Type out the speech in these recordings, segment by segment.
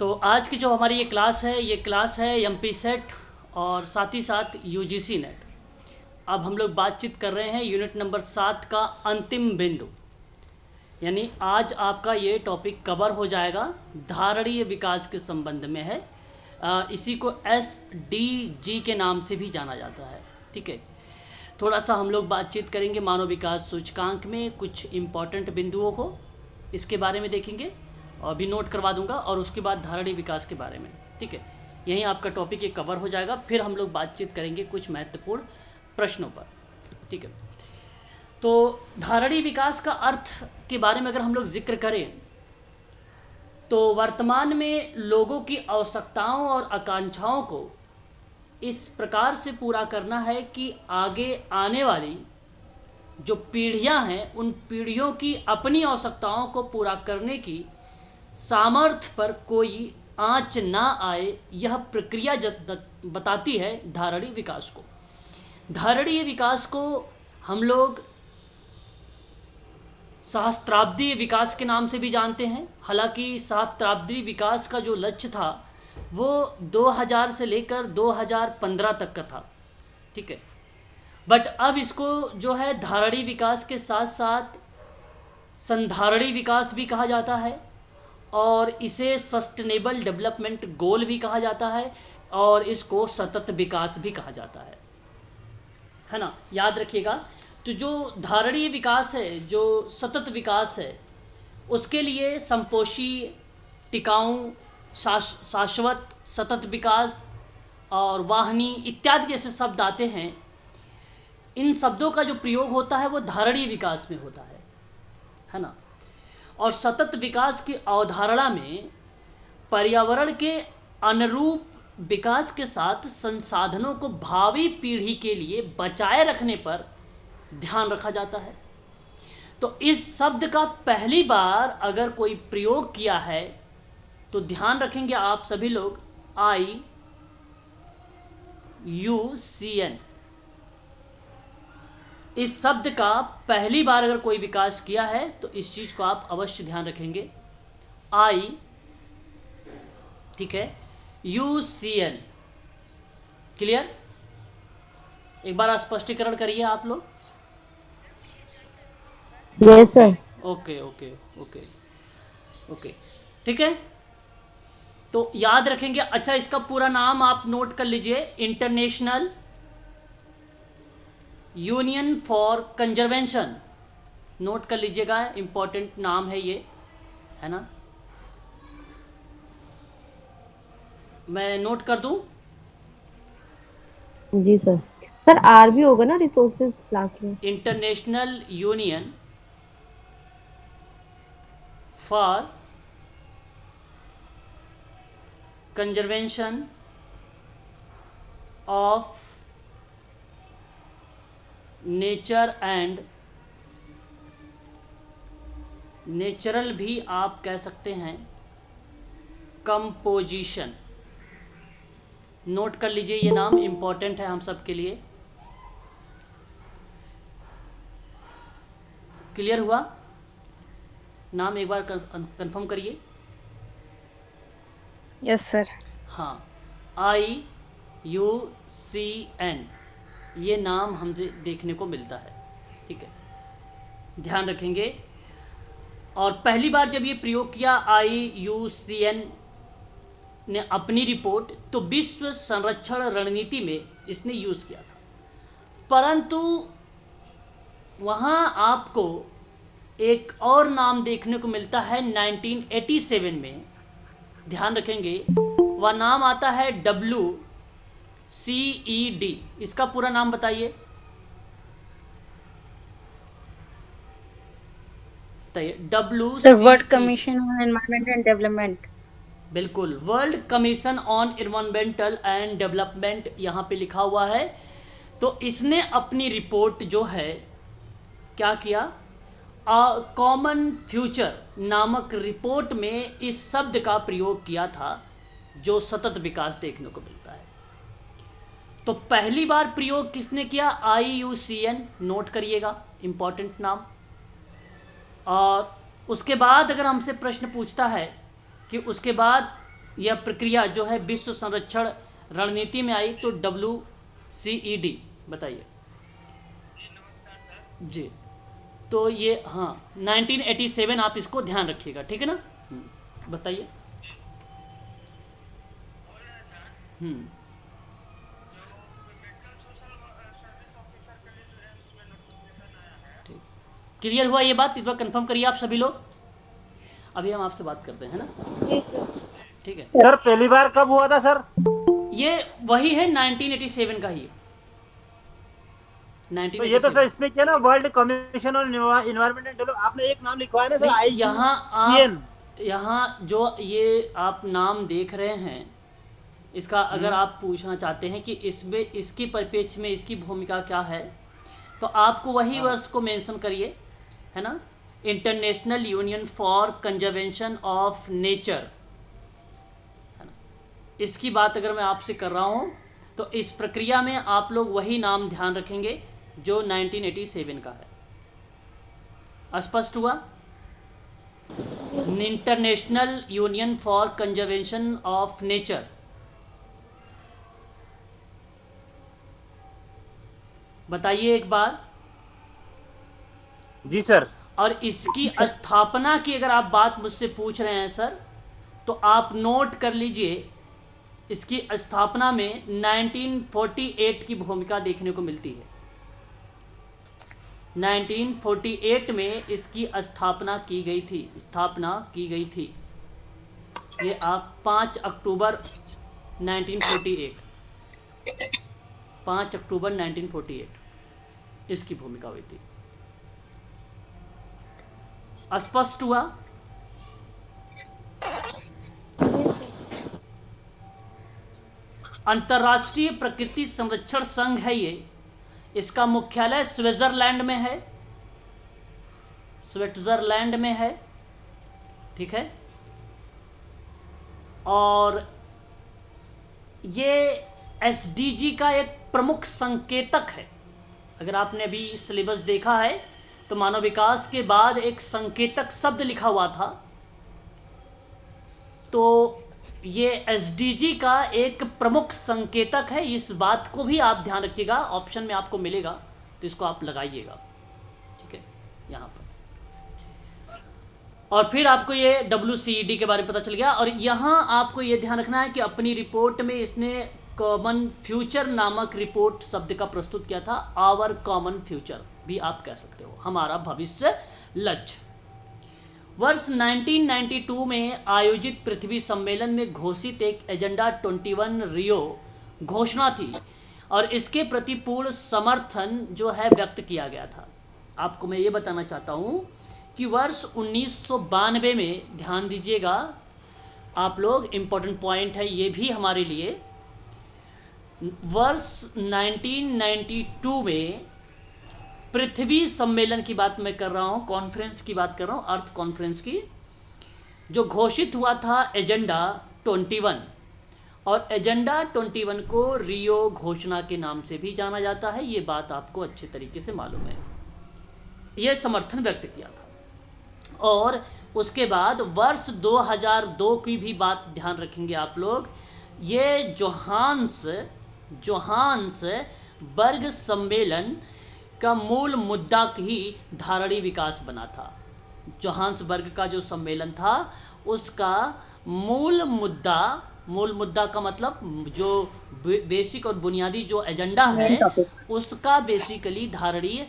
तो आज की जो हमारी ये क्लास है एमपी सेट और साथ ही साथ यूजीसी नेट। अब हम लोग बातचीत कर रहे हैं यूनिट नंबर 7 का अंतिम बिंदु, यानी आज आपका ये टॉपिक कवर हो जाएगा। धारणीय विकास के संबंध में है। इसी को SDG के नाम से भी जाना जाता है। ठीक है, थोड़ा सा हम लोग बातचीत करेंगे मानव विकास सूचकांक में कुछ इम्पॉर्टेंट बिंदुओं को, इसके बारे में देखेंगे और भी नोट करवा दूंगा, और उसके बाद धारणीय विकास के बारे में। ठीक है, यहीं आपका टॉपिक ये कवर हो जाएगा। फिर हम लोग बातचीत करेंगे कुछ महत्वपूर्ण प्रश्नों पर। ठीक है, तो धारणीय विकास का अर्थ के बारे में अगर हम लोग जिक्र करें तो वर्तमान में लोगों की आवश्यकताओं और आकांक्षाओं को इस प्रकार से पूरा करना है कि आगे आने वाली जो पीढ़ियां हैं उन पीढ़ियों की अपनी आवश्यकताओं को पूरा करने की सामर्थ्य पर कोई आंच ना आए, यह प्रक्रिया बताती है धारणीय विकास को। धारणीय विकास को हम लोग सहस्त्राब्दीय विकास के नाम से भी जानते हैं। हालांकि सहस्त्राब्दीय विकास का जो लक्ष्य था वो 2000 से लेकर 2015 तक का था। ठीक है, बट अब इसको जो है धारणीय विकास के साथ साथ संधारणीय विकास भी कहा जाता है, और इसे सस्टेनेबल डेवलपमेंट गोल भी कहा जाता है, और इसको सतत विकास भी कहा जाता है ना। याद रखिएगा, तो जो धारणीय विकास है, जो सतत विकास है, उसके लिए संपोषी, टिकाऊ, शाश्वत, सतत विकास और वाहनी इत्यादि जैसे शब्द आते हैं। इन शब्दों का जो प्रयोग होता है वो धारणीय विकास में होता है ना। और सतत विकास की अवधारणा में पर्यावरण के अनुरूप विकास के साथ संसाधनों को भावी पीढ़ी के लिए बचाए रखने पर ध्यान रखा जाता है। तो इस शब्द का पहली बार अगर कोई प्रयोग किया है तो ध्यान रखेंगे आप सभी लोग, IUCN। इस शब्द का पहली बार अगर कोई विकास किया है तो इस चीज़ को आप अवश्य ध्यान रखेंगे, ठीक है, UCN। क्लियर? एक बार स्पष्टीकरण करिए आप लोग। Yes sir. Okay okay okay okay, ठीक है, तो याद रखेंगे। अच्छा, इसका पूरा नाम आप नोट कर लीजिए, international union for conservation. Note कर लीजिएगा, इम्पोर्टेंट नाम है ये, है ना। मैं नोट कर दूं? जी सर। सर आर भी होगा ना रिसोर्सेज लास्ट में? International union for conservation of nature and natural भी आप कह सकते हैं, कंपोजिशन। नोट कर लीजिए, ये नाम इम्पोर्टेंट है हम सब के लिए। क्लियर हुआ? नाम एक बार कंफर्म करिए। Yes sir. हाँ, IUCN, ये नाम हमसे देखने को मिलता है। ठीक है, ध्यान रखेंगे। और पहली बार जब ये प्रयोग किया IUCN ने अपनी रिपोर्ट, तो विश्व संरक्षण रणनीति में इसने यूज़ किया था। परंतु वहाँ आपको एक और नाम देखने को मिलता है 1987 में। ध्यान रखेंगे, वह नाम आता है WCED। इसका पूरा नाम बताइए। Sir world commission on environment and development. बिल्कुल, world commission on environmental and development यहाँ पे लिखा हुआ है। तो इसने अपनी रिपोर्ट जो है क्या किया, कॉमन फ्यूचर नामक रिपोर्ट में इस शब्द का प्रयोग किया था, जो सतत विकास देखने को मिलता है। तो पहली बार प्रयोग किसने किया? IUCN। नोट करिएगा, इम्पॉर्टेंट नाम। और उसके बाद अगर हमसे प्रश्न पूछता है कि उसके बाद यह प्रक्रिया जो है विश्व संरक्षण रणनीति में आई, तो WCED बताइए जी। तो ये हाँ 1987, आप इसको ध्यान रखिएगा, ठीक है ना। बताइए। हम्म ठीक, क्लियर हुआ ये बात? इतना कंफर्म करिए आप सभी लोग। अभी हम आपसे बात करते हैं, है ना। जी सर। ठीक है, सर पहली बार कब हुआ था सर? ये वही है 1987 का ही है। तो ये तो सर 1987 इसमें क्या ना, world commission on environment and develop, आपने एक नाम लिखवाया ना सर, नहीं, IUCN। यहाँ जो ये आप नाम देख रहे हैं, इसका अगर आप पूछना चाहते हैं कि इसमें इसकी परिप्रेक्ष्य में इसकी भूमिका क्या है, तो आपको वही वर्ष को मेंशन करिए, है ना। International union for conservation of nature, है ना। इसकी बात अगर मैं आपसे कर रहा हूँ, तो इस प्रक्रिया में आप लोग वही नाम ध्यान रखेंगे जो 1987 का है। स्पष्ट हुआ? International union for conservation of nature. बताइए एक बार। जी सर। और इसकी स्थापना की अगर आप बात मुझसे पूछ रहे हैं सर, तो आप नोट कर लीजिए, इसकी स्थापना में 1948 की भूमिका देखने को मिलती है। 1948 में इसकी स्थापना की गई थी। ये आप 5 अक्टूबर 1948, 5 अक्टूबर 1948 इसकी भूमिका हुई थी। स्पष्ट हुआ? अंतर्राष्ट्रीय प्रकृति संरक्षण संघ है ये। इसका मुख्यालय स्विट्जरलैंड में है, ठीक है। और ये SDG का एक प्रमुख संकेतक है। अगर आपने अभी सिलेबस देखा है, तो मानव विकास के बाद एक संकेतक शब्द लिखा हुआ था, तो ये SDG का एक प्रमुख संकेतक है। इस बात को भी आप ध्यान रखिएगा, ऑप्शन में आपको मिलेगा, तो इसको आप लगाइएगा, ठीक है, यहाँ पर। और फिर आपको ये WCED के बारे में पता चल गया। और यहाँ आपको ये ध्यान रखना है कि अपनी रिपोर्ट में इसने कॉमन फ्यूचर नामक रिपोर्ट शब्द का प्रस्तुत किया था। आवर कॉमन फ्यूचर भी आप कह सकते हो, हमारा भविष्य लक्ष्य। वर्ष 1992 में आयोजित पृथ्वी सम्मेलन में घोषित एक एजेंडा 21 रियो घोषणा थी, और इसके प्रति पूर्ण समर्थन जो है व्यक्त किया गया था। आपको मैं ये बताना चाहता हूँ कि वर्ष 1992 में, ध्यान दीजिएगा आप लोग, इम्पोर्टेंट पॉइंट है ये भी हमारे लिए। वर्ष 1992 में पृथ्वी सम्मेलन की बात मैं कर रहा हूँ, कॉन्फ्रेंस की बात कर रहा हूँ, अर्थ कॉन्फ्रेंस की, जो घोषित हुआ था एजेंडा 21। और एजेंडा 21 को रियो घोषणा के नाम से भी जाना जाता है। ये बात आपको अच्छे तरीके से मालूम है। ये समर्थन व्यक्त किया था। और उसके बाद वर्ष 2002 की भी बात ध्यान रखेंगे आप लोग। ये जोहान्सबर्ग सम्मेलन का मूल मुद्दा ही धारणीय विकास बना था। जोहान्सबर्ग का जो सम्मेलन था, उसका मूल मुद्दा का मतलब जो बेसिक और बुनियादी जो एजेंडा है, उसका बेसिकली धारणीय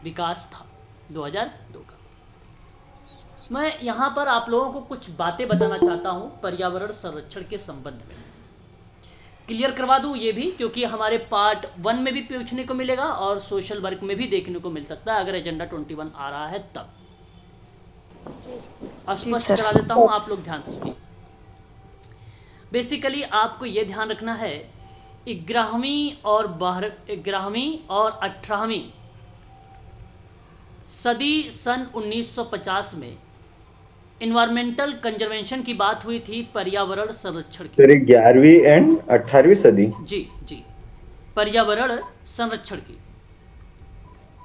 विकास था 2002 का। मैं यहाँ पर आप लोगों को कुछ बातें बताना चाहता हूँ पर्यावरण संरक्षण के संबंध में। क्लियर करवा दूँ ये भी, क्योंकि हमारे पार्ट 1 में भी पूछने को मिलेगा और सोशल वर्क में भी देखने को मिल सकता है, अगर एजेंडा 21 आ रहा है तब। स्पष्ट करा देता हूँ, आप लोग ध्यान से सुनिए। बेसिकली आपको ये ध्यान रखना है, 11वीं और 18वीं सदी सन 1950 में इन्वायरमेंटल कंजर्वेशन की बात हुई थी, पर्यावरण संरक्षण की। 11वीं एंड 18वीं सदी। जी, पर्यावरण संरक्षण की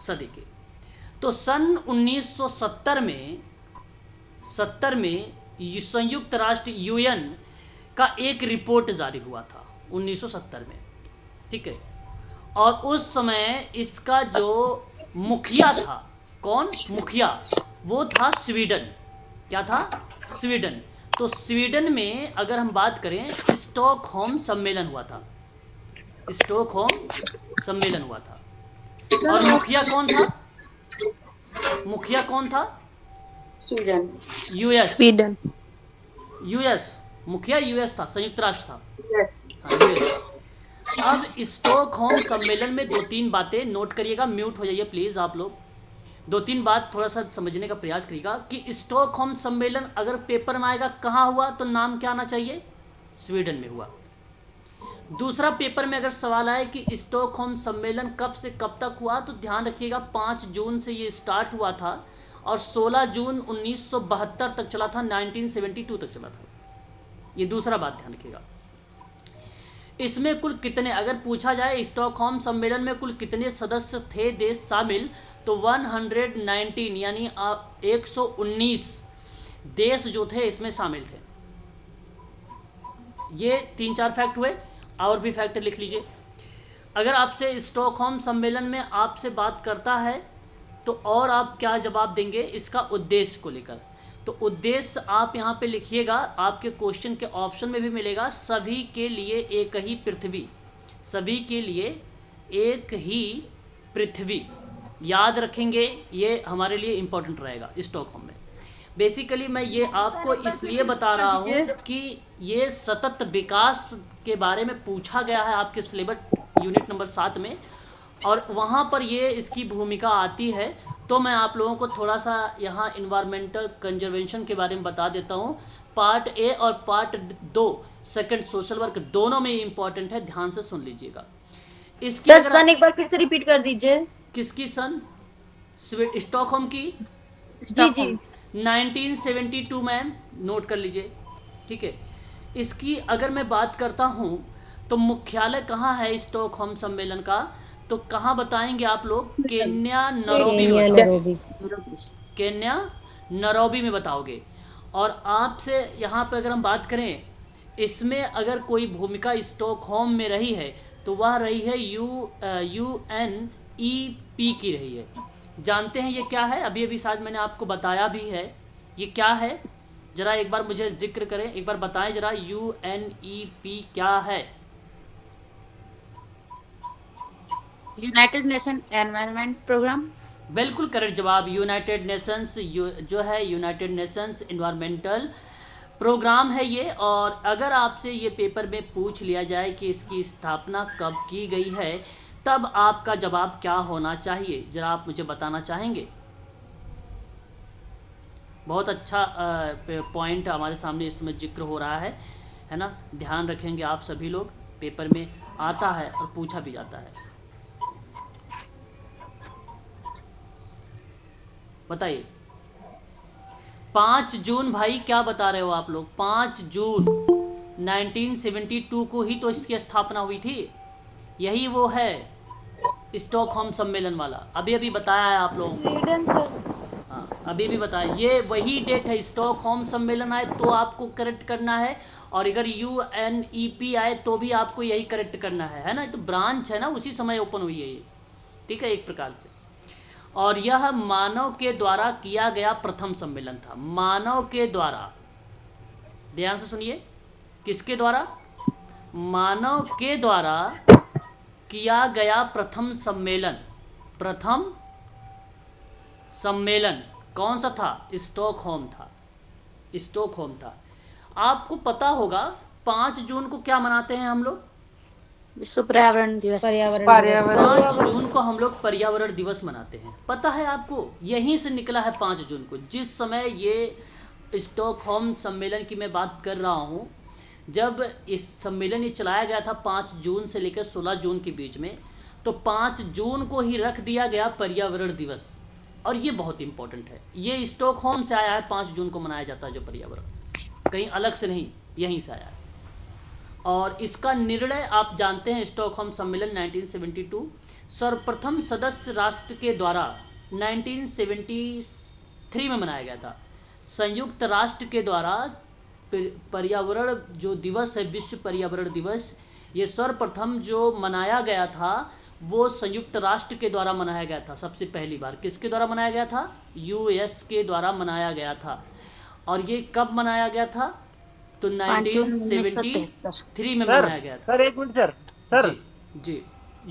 सदी की। तो सन 1970 में संयुक्त राष्ट्र UN का एक रिपोर्ट जारी हुआ था 1970 में, ठीक है। और उस समय इसका जो मुखिया था, कौन मुखिया, वो था स्वीडन। क्या था? स्वीडन। तो स्वीडन में अगर हम बात करें, स्टॉकहोम सम्मेलन हुआ था, स्टॉकहोम सम्मेलन हुआ था। और मुखिया कौन था? मुखिया कौन था? स्वीडन। यूएस। स्वीडन। यूएस मुखिया यूएस था, संयुक्त राष्ट्र था। यस। हाँ, यूएस। अब स्टॉकहोम सम्मेलन में दो तीन बातें नोट करिएगा, म्यूट हो जाइए प्लीज़ आप लोग। दो तीन बात थोड़ा सा समझने का प्रयास करिएगा कि स्टॉकहोम सम्मेलन अगर पेपर में आएगा कहाँ हुआ, तो नाम क्या आना चाहिए? स्वीडन में हुआ। दूसरा, पेपर में अगर सवाल आए कि स्टॉकहोम सम्मेलन कब से कब तक हुआ, तो ध्यान रखिएगा 5 जून से ये स्टार्ट हुआ था और 16 जून 1972 तक चला था, 1972 तक चला था। ये दूसरा बात ध्यान रखिएगा। इसमें कुल कितने, अगर पूछा जाए स्टॉकहोम सम्मेलन में कुल कितने सदस्य थे देश शामिल, तो 119 यानी 119 देश जो थे इसमें शामिल थे। ये 3-4 फैक्ट हुए, और भी फैक्ट लिख लीजिए। अगर आपसे स्टॉकहोम सम्मेलन में आपसे बात करता है तो और आप क्या जवाब देंगे इसका उद्देश्य को लेकर, तो उद्देश्य आप यहाँ पे लिखिएगा, आपके क्वेश्चन के ऑप्शन में भी मिलेगा, सभी के लिए एक ही पृथ्वी, सभी के लिए एक ही पृथ्वी। याद रखेंगे, ये हमारे लिए इम्पोर्टेंट रहेगा स्टॉकहोम में। बेसिकली मैं ये आपको इसलिए बता रहा हूँ कि ये सतत विकास के बारे में पूछा गया है आपके सिलेबस यूनिट नंबर 7 में, और वहाँ पर ये इसकी भूमिका आती है। तो मैं आप लोगों को थोड़ा सा यहाँ इन्वायरमेंटल कंजर्वेशन के बारे में बता देता हूँ। पार्ट ए और पार्ट 2 सेकंड सोशल वर्क दोनों में इम्पॉर्टेंट है, ध्यान से सुन लीजिएगा। इसकी सर सन एक बार फिर से रिपीट कर दीजिए। किसकी सन? स्टॉकहोम की। जी जी 1972 मैम, नोट कर लीजिए, ठीक है। इसकी अगर मैं बात करता हूँ तो मुख्यालय कहाँ है स्टॉकहोम सम्मेलन का, तो कहाँ बताएंगे आप लोग? केन्या नैरोबी में बताओगे। केन्या नैरोबी में बताओगे। और आपसे यहाँ पे अगर हम बात करें, इसमें अगर कोई भूमिका स्टॉकहोम में रही है तो वह रही है UNEP की रही है। जानते हैं ये क्या है? अभी अभी शायद मैंने आपको बताया भी है, ये क्या है जरा एक बार मुझे जिक्र करें, एक बार बताएं जरा, UNEP क्या है? United nation environment programme. बिल्कुल करेक्ट जवाब। यूनाइटेड नेशंस जो है यूनाइटेड नेशंस इन्वायरमेंटल प्रोग्राम है ये। और अगर आपसे ये पेपर में पूछ लिया जाए कि इसकी स्थापना कब की गई है, तब आपका जवाब क्या होना चाहिए, जरा आप मुझे बताना चाहेंगे? बहुत अच्छा पॉइंट हमारे सामने इसमें जिक्र हो रहा है ना। ध्यान रखेंगे आप सभी लोग, पेपर में आता है और पूछा भी जाता है। बताइए 5 जून, भाई क्या बता रहे हो आप लोग? 5 जून 1972 को ही तो इसकी स्थापना हुई थी। यही वो है स्टॉकहोम सम्मेलन वाला, अभी अभी बताया है आप लोगों को। हाँ, अभी भी बताया, ये वही डेट है। स्टॉकहोम सम्मेलन आए तो आपको करेक्ट करना है, और अगर UNEP आए तो भी आपको यही करेक्ट करना है ना। तो ब्रांच है ना, उसी समय ओपन हुई है ये, ठीक है, एक प्रकार से। और यह मानव के द्वारा किया गया प्रथम सम्मेलन था। मानव के द्वारा, ध्यान से सुनिए, किसके द्वारा? मानव के द्वारा किया गया प्रथम सम्मेलन। प्रथम सम्मेलन कौन सा था? स्टॉकहोम था, स्टॉकहोम था। आपको पता होगा 5 जून को क्या मनाते हैं हम लोग? विश्व पर्यावरण दिवस। 5 जून को हम लोग पर्यावरण दिवस मनाते हैं, पता है आपको? यहीं से निकला है 5 जून को। जिस समय ये स्टॉकहोम सम्मेलन की मैं बात कर रहा हूँ, जब इस सम्मेलन ये चलाया गया था 5 जून से लेकर 16 जून के बीच में, तो 5 जून को ही रख दिया गया पर्यावरण दिवस। और ये बहुत इम्पोर्टेंट है, ये स्टॉकहोम से आया है, 5 जून को मनाया जाता है जो पर्यावरण, कहीं अलग से नहीं, यहीं से आया है। और इसका निर्णय आप जानते हैं, स्टॉकहोम सम्मेलन 1972 सर्वप्रथम सदस्य राष्ट्र के द्वारा 1973 में मनाया गया था। संयुक्त राष्ट्र के द्वारा पर्यावरण जो दिवस है, विश्व पर्यावरण दिवस, ये सर्वप्रथम जो मनाया गया था वो संयुक्त राष्ट्र के द्वारा मनाया गया था। सबसे पहली बार किसके द्वारा मनाया गया था? यूएस के द्वारा मनाया गया था। और ये कब मनाया गया था? तो 1973 में मनाया गया था। सर एक मिनट सर जी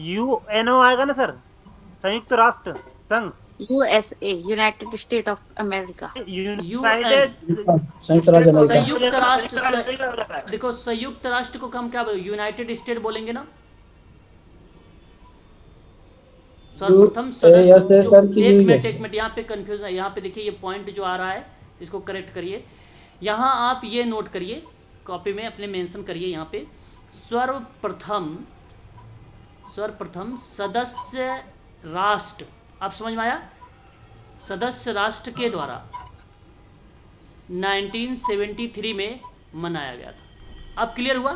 यूएनओ आएगा ना सर, संयुक्त राष्ट्र संघ, USA, United States of America. संयुक्त राष्ट्र। देखो संयुक्त राष्ट्र को हम क्या यूनाइटेड स्टेट बोलेंगे ना। सर्वप्रथम सदस्य। एक मिनट यहाँ पे कंफ्यूज है। यहाँ पे देखिए ये पॉइंट जो आ रहा है इसको करेक्ट करिए। यहाँ आप ये नोट करिए, कॉपी में अपने मेंशन करिए। यहाँ पे सर्वप्रथम सदस्य राष्ट्र, आप समझ में आया? सदस्य राष्ट्र के द्वारा 1973 में मनाया गया था। अब क्लियर हुआ?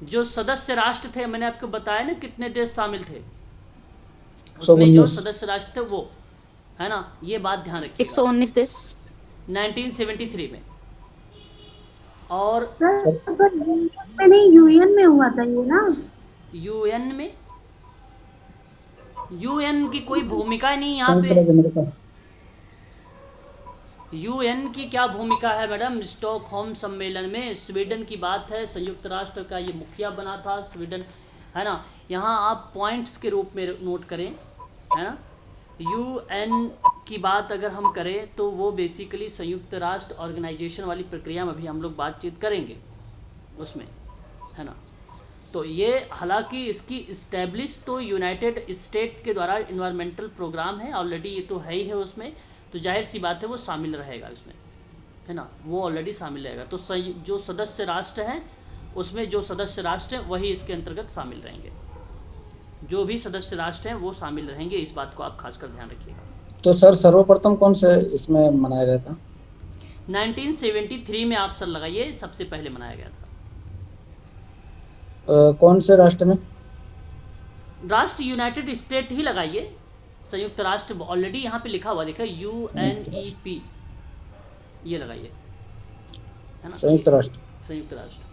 जो सदस्य राष्ट्र थे, मैंने आपको बताया ना कितने देश शामिल थे उसमें, जो सदस्य राष्ट्र थे वो, है ना, ये बात ध्यान रखिए। 119 देश 1973 में। और नहीं, यूएन में हुआ था ये ना। यूएन में, यूएन की कोई भूमिका नहीं यहाँ पे। यूएन की क्या भूमिका है मैडम? स्टॉकहोम सम्मेलन में स्वीडन की बात है, संयुक्त राष्ट्र का ये मुखिया बना था स्वीडन, है ना। यहाँ आप पॉइंट्स के रूप में नोट करें, है ना। यूएन की बात अगर हम करें तो वो बेसिकली संयुक्त राष्ट्र ऑर्गेनाइजेशन वाली प्रक्रिया में भी हम लोग बातचीत करेंगे उसमें, है ना। तो ये हालांकि इसकी इस्टेब्लिश तो यूनाइटेड स्टेट के द्वारा इन्वायरमेंटल प्रोग्राम है ऑलरेडी, ये तो है ही है उसमें, तो जाहिर सी बात है वो शामिल रहेगा उसमें, है ना, वो ऑलरेडी शामिल रहेगा। तो जो सदस्य राष्ट्र हैं उसमें जो सदस्य राष्ट्र हैं वही इसके अंतर्गत शामिल रहेंगे। जो भी सदस्य राष्ट्र हैं वो शामिल रहेंगे, इस बात को आप खासकर ध्यान रखिएगा। तो सर सर्वप्रथम कौन से इसमें मनाया गया था? 1973 में आप सर लगाइए, सबसे पहले मनाया गया था। कौन से राष्ट्र में? राष्ट्र यूनाइटेड स्टेट ही लगाइए, संयुक्त राष्ट्र ऑलरेडी यहाँ पे लिखा हुआ देखा, UNEP, ये लगाइए, है ना, संयुक्त राष्ट्र। संयुक्त राष्ट्र।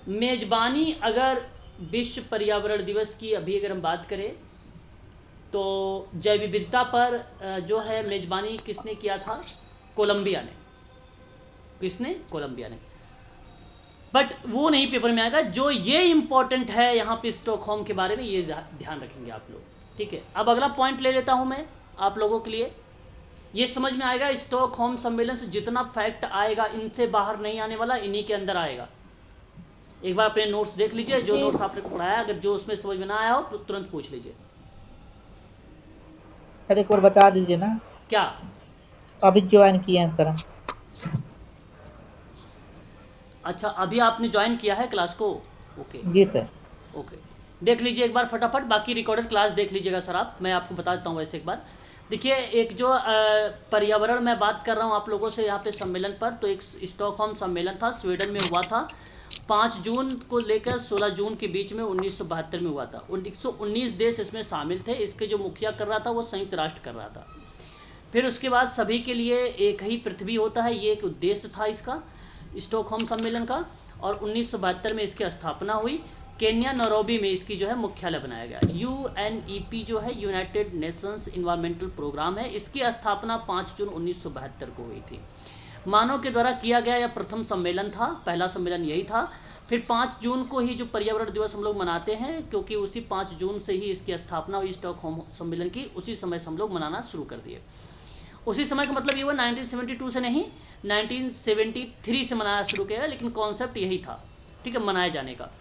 मेजबानी अगर विश्व पर्यावरण दिवस की अभी अगर हम बात करें तो जैव विविधता पर जो है मेजबानी किसने किया था? कोलंबिया ने। किसने? कोलंबिया ने। बट वो नहीं पेपर में आएगा। जो ये इम्पोर्टेंट है यहाँ पे स्टॉकहोम के बारे में, ये ध्यान रखेंगे आप लोग, ठीक है। अब अगला पॉइंट ले लेता हूँ मैं आप लोगों के लिए, ये समझ में आएगा स्टॉकहोम सम्मेलन से जितना फैक्ट आएगा इनसे बाहर नहीं आने वाला, इन्हीं के अंदर आएगा। एक बार अपने नोट्स देख लीजिए, जो नोट्स आपने पढ़ाया, अगर जो उसमें समझ में ना आया हो तो तुरंत पूछ लीजिए। सर एक बार बता दीजिए ना। क्या? अभी ज्वाइन किए हैं सर। अच्छा, अभी आपने ज्वाइन किया है क्लास को? ओके जी सर। ओके, देख लीजिए एक बार फटाफट, बाकी रिकॉर्डेड क्लास देख लीजिएगा सर आप। मैं आपको बता देता हूँ वैसे एक बार। देखिए, एक जो पर्यावरण में बात कर रहा हूँ आप लोगों से यहाँ पे सम्मेलन पर, तो एक स्टॉकहोम सम्मेलन था, स्वीडन में हुआ था। 5 जून को लेकर 16 जून के बीच में 1972 में हुआ था। 119 देश इसमें शामिल थे। इसके जो मुखिया कर रहा था वो संयुक्त राष्ट्र कर रहा था। फिर उसके बाद सभी के लिए एक ही पृथ्वी होता है, ये एक उद्देश्य था इसका, स्टॉकहोम सम्मेलन का। और 1972 में इसकी स्थापना हुई। केन्या नैरोबी में इसकी जो है मुख्यालय बनाया गया। UNEP जो है यूनाइटेड नेशंस इन्वायरमेंटल प्रोग्राम है, इसकी स्थापना 5 जून 1972 को हुई थी। मानव के द्वारा किया गया यह प्रथम सम्मेलन था, पहला सम्मेलन यही था। फिर 5 जून को ही जो पर्यावरण दिवस हम लोग मनाते हैं, क्योंकि उसी 5 जून से ही इसकी स्थापना हुई स्टॉकहोम सम्मेलन की, उसी समय से हम लोग मनाना शुरू कर दिए। उसी समय का मतलब ये हुआ 1972 से नहीं, 1973 से मनाना शुरू किया, लेकिन कॉन्सेप्ट यही था, ठीक है, मनाए जाने का,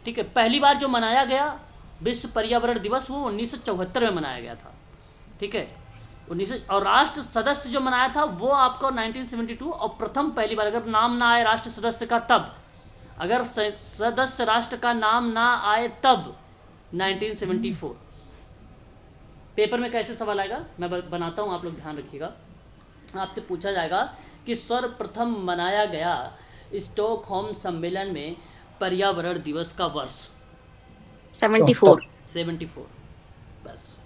ठीक है। पहली बार जो मनाया गया विश्व पर्यावरण दिवस वो 1974 में मनाया गया था, ठीक है। 19 और राष्ट्र सदस्य जो मनाया था वो आपको 1972, और प्रथम पहली बार अगर नाम ना आए राष्ट्र सदस्य का तब, अगर सदस्य राष्ट्र का नाम ना आए तब 1974। पेपर में कैसे सवाल आएगा मैं बनाता हूँ, आप लोग ध्यान रखिएगा। आपसे पूछा जाएगा कि सर्वप्रथम मनाया गया स्टॉकहोम सम्मेलन में पर्यावरण दिवस का वर्ष 74। बस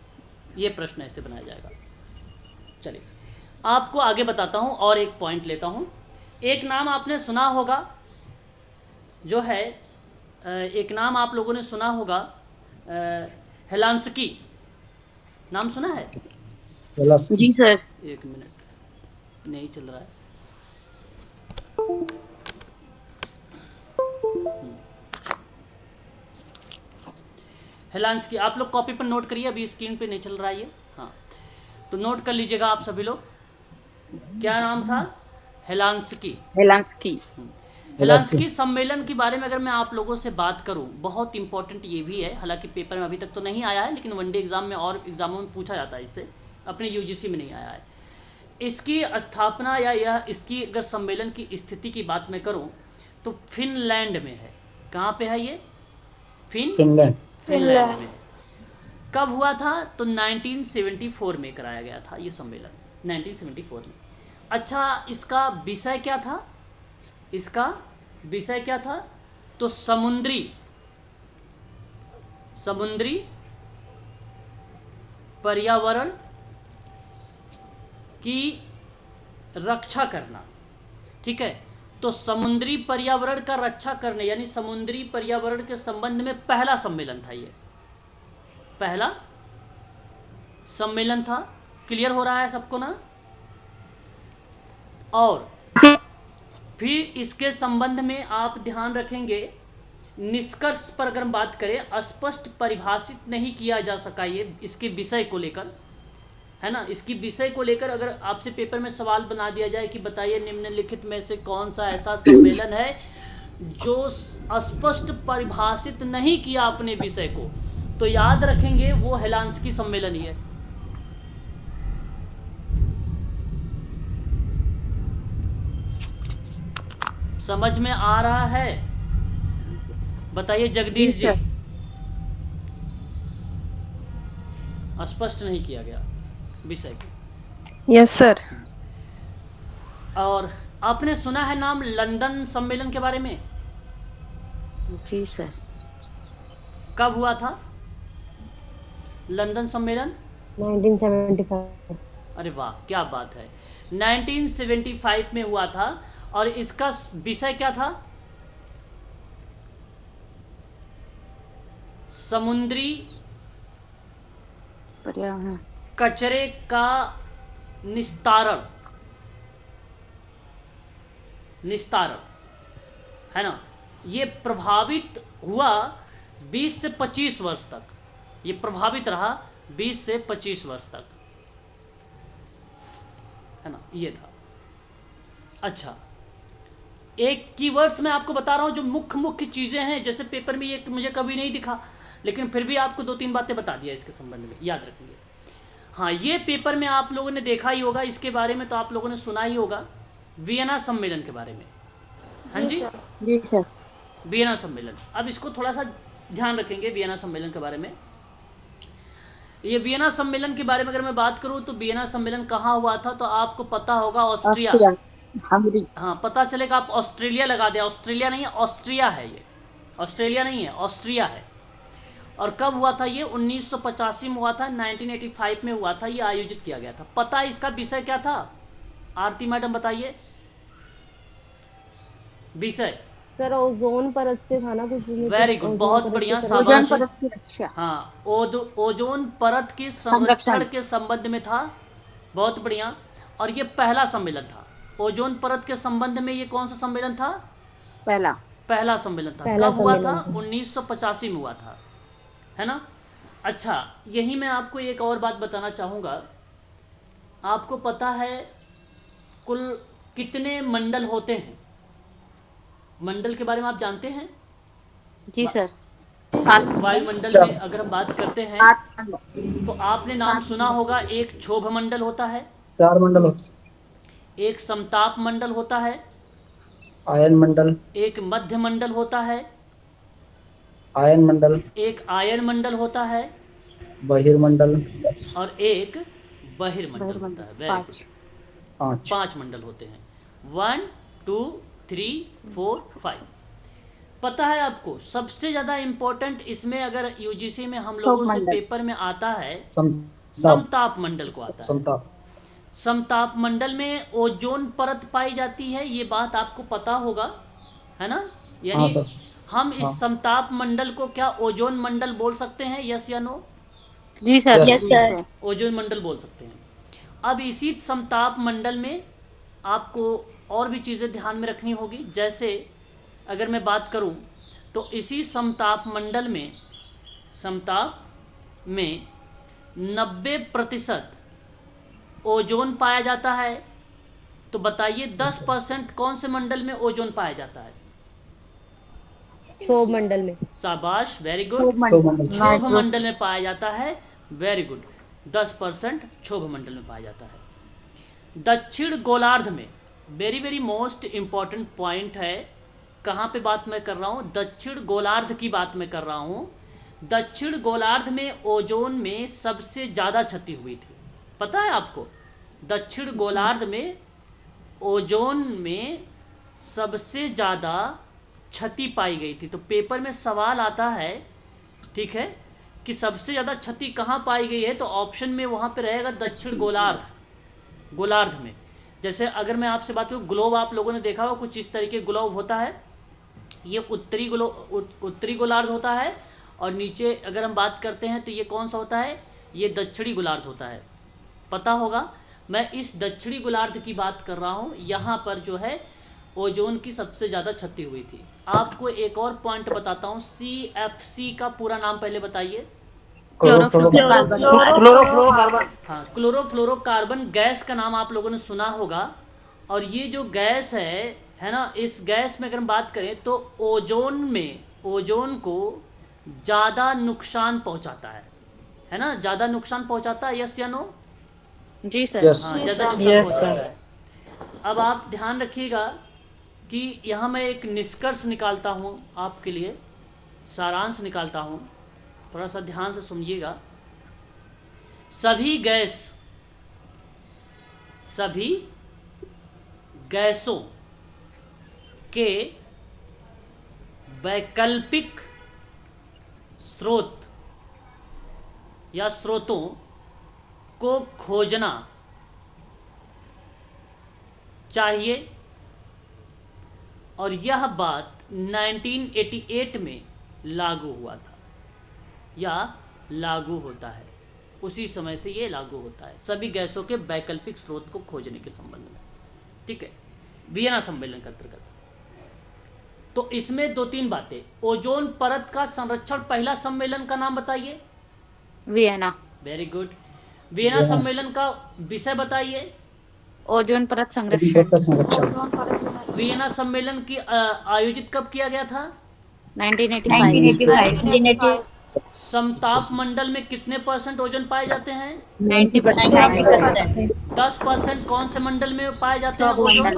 ये प्रश्न ऐसे बनाया जाएगा। चलिए, आपको आगे बताता हूँ और एक पॉइंट लेता हूँ। एक नाम आपने सुना होगा जो है एक नाम आप लोगों ने सुना होगा हेलांस्की, नाम सुना है? जी सर। एक मिनट, नहीं चल रहा है। हेलांस्की, आप लोग कॉपी पर नोट करिए, अभी स्क्रीन पे नहीं चल रहा है ये। हाँ, तो नोट कर लीजिएगा आप सभी लोग। क्या नाम था? हेलांस्की। हेलांस्की। हेलांस्की सम्मेलन के बारे में अगर मैं आप लोगों से बात करूं, बहुत इंपॉर्टेंट ये भी है, हालांकि पेपर में अभी तक तो नहीं आया है, लेकिन वनडे एग्जाम में और एग्जामों में पूछा जाता है इससे, अपने यूजीसी में नहीं आया है। इसकी स्थापना या यह इसकी अगर सम्मेलन की स्थिति की बात मैं करूं तो फिनलैंड में है। कहाँ पे है ये? फिनलैंड। फिनलैंड में। कब हुआ था? तो 1974 में कराया गया था ये सम्मेलन, 1974 में। अच्छा, इसका विषय क्या था? इसका विषय क्या था? तो समुद्री पर्यावरण की रक्षा करना। ठीक है, तो समुद्री पर्यावरण का रक्षा करने यानी समुद्री पर्यावरण के संबंध में पहला सम्मेलन था ये, पहला सम्मेलन था। क्लियर हो रहा है सबको ना? और फिर इसके संबंध में आप ध्यान रखेंगे, निष्कर्ष पर अगर हम बात करें, स्पष्ट परिभाषित नहीं किया जा सका ये इसके विषय को लेकर, है ना। इसकी विषय को लेकर अगर आपसे पेपर में सवाल बना दिया जाए कि बताइए निम्नलिखित में से कौन सा ऐसा सम्मेलन है जो स्पष्ट परिभाषित नहीं किया अपने विषय को, तो याद रखेंगे वो हेलांस्की सम्मेलन ही है। समझ में आ रहा है? बताइए जगदीश जी। स्पष्ट नहीं किया गया विषय को। Yes sir. और आपने सुना है नाम लंदन सम्मेलन के बारे में? जी सर। कब हुआ था लंदन सम्मेलन? 1975। अरे वाह, क्या बात है, 1975 में हुआ था। और इसका विषय क्या था? समुद्री पर्यावरण कचरे का निस्तारण है ना। ये प्रभावित हुआ 20 से 25 वर्ष तक, ये प्रभावित रहा 20 से 25 वर्ष तक, है ना, ये था। अच्छा, एक कीवर्ड्स मैं आपको बता रहा हूँ जो मुख्य चीज़ें हैं, जैसे पेपर में ये मुझे कभी नहीं दिखा, लेकिन फिर भी आपको 2-3 बातें बता दिया इसके संबंध में, याद रखेंगे। हाँ, ये पेपर में आप लोगों ने देखा ही होगा, इसके बारे में तो आप लोगों ने सुना ही होगा, वियना सम्मेलन के बारे में। हाँ जी जी सर। वियना सम्मेलन, अब इसको थोड़ा सा ध्यान रखेंगे वियना सम्मेलन के बारे में। ये वियना सम्मेलन के बारे में अगर मैं बात करूँ तो वियना सम्मेलन कहाँ हुआ था, तो आपको पता होगा ऑस्ट्रिया। हंगरी। हाँ, पता चलेगा, आप ऑस्ट्रेलिया लगा दें, ऑस्ट्रेलिया नहीं है, ऑस्ट्रिया है ये, ऑस्ट्रेलिया नहीं है, ऑस्ट्रिया है। और कब हुआ था ये? 1985 में हुआ था, 1985 में हुआ था, ये आयोजित किया गया था। पता है इसका विषय क्या था? आरती मैडम बताइए विषय। सर ओजोन परत से था ना कुछ? वेरी गुड, बहुत बढ़िया, ओजोन परत की रक्षा। हाँ, ओजोन परत के संरक्षण के संबंध में था, बहुत बढ़िया। और ये पहला सम्मेलन था ओजोन परत के संबंध में। ये कौन सा सम्मेलन था? पहला सम्मेलन था। कब हुआ था? 1985 में हुआ था, है ना। अच्छा, यही मैं आपको एक और बात बताना चाहूँगा। आपको पता है कुल कितने मंडल होते हैं? मंडल के बारे में आप जानते हैं? जी सर। वायुमंडल में अगर हम बात करते हैं तो आपने नाम सुना होगा, एक क्षोभ मंडल होता है, 4 मंडल होते, एक समताप मंडल होता है, आयन मंडल, एक मध्य मंडल होता है, आयन मंडल, एक आयन मंडल होता है, बहिर्मंडल और एक बहिर्मंडल होता है। वेरी गुड, 5 मंडल होते हैं। 1 2 3 4 5। पता है आपको सबसे ज़्यादा इम्पोर्टेंट इसमें अगर यूजीसी में हम लोगों से पेपर में आता है, समताप मंडल को आता है। समताप मंडल में ओजोन परत पाई जाती है, ये बात आपको पता होगा, है ना? हाँ यानी सर। हम इस हाँ। समताप मंडल को क्या ओजोन मंडल बोल सकते हैं, यस या नो? जी सर। Yes. जी सर। ओजोन मंडल बोल सकते हैं। अब इसी समताप मंडल में आपको और भी चीज़ें ध्यान में रखनी होगी। जैसे अगर मैं बात करूं तो इसी समताप में 90% ओजोन पाया जाता है। तो बताइए 10% कौन से मंडल में ओजोन पाया जाता है? क्षोभ मंडल में। शाबाश, वेरी गुड। शोभ क्षोभ मंडल। क्षोभ मंडल में पाया जाता है, वेरी गुड। 10% क्षोभ मंडल में पाया जाता है। दक्षिण गोलार्ध में, very very most important point है, कहाँ पे बात मैं कर रहा हूँ? दक्षिण गोलार्ध की बात मैं कर रहा हूँ। दक्षिण गोलार्ध में ओजोन में सबसे ज़्यादा क्षति हुई थी, पता है आपको? दक्षिण गोलार्ध में ओजोन में सबसे ज़्यादा क्षति पाई गई थी। तो पेपर में सवाल आता है, ठीक है, कि सबसे ज़्यादा क्षति कहाँ पाई गई है, तो ऑप्शन में वहाँ पे रहेगा दक्षिण गोलार्ध में। जैसे अगर मैं आपसे बात करूँ, ग्लोब आप लोगों ने देखा होगा, कुछ इस तरीके ग्लोब होता है, ये उत्तरी गोलार्ध होता है, और नीचे अगर हम बात करते हैं तो ये कौन सा होता है? ये दक्षिणी गोलार्ध होता है, पता होगा। मैं इस दक्षिणी गोलार्ध की बात कर रहा हूँ, यहाँ पर जो है ओजोन की सबसे ज़्यादा क्षति हुई थी। आपको एक और पॉइंट बताता हूँ, CFC का पूरा नाम पहले बताइए। क्लोरोफ्लोरोकार्बन। क्लोरोफ्लोरोकार्बन। हाँ, क्लोरोफ्लोरोकार्बन गैस का नाम आप लोगों ने सुना होगा। और ये जो गैस है ना, इस गैस में अगर हम बात करें तो ओजोन को ज़्यादा नुकसान पहुंचाता है ना? ज़्यादा नुकसान पहुंचाता है, यस या नो? जी सर। Yes. हाँ, ज़्यादा नुकसान पहुंचाता है। अब आप ध्यान रखिएगा कि यहाँ मैं एक निष्कर्ष निकालता हूँ आपके लिए, सारांश निकालता हूँ, थोड़ा सा ध्यान से सुनिएगा। सभी गैसों के वैकल्पिक स्रोत या स्रोतों को खोजना चाहिए, और यह बात 1988 में लागू हुआ था या लागू होता है, उसी समय से ये लागू होता है, सभी गैसों के वैकल्पिक स्रोत को खोजने के संबंध में, ठीक है, वियना सम्मेलन के अंतर्गत। तो इसमें 2-3 बातें। ओजोन परत का संरक्षण, पहला सम्मेलन का नाम बताइए। वियना। Very good. वियना सम्मेलन का विषय बताइए। ओजोन परत संरक्षण। संरक्षण। वियना सम्मेलन की आयोजित कब किया गया था? 1985। समताप मंडल में कितने % ओजोन पाए जाते हैं? 90%। 10% कौन से मंडल में पाए जाते हैं ओजोन?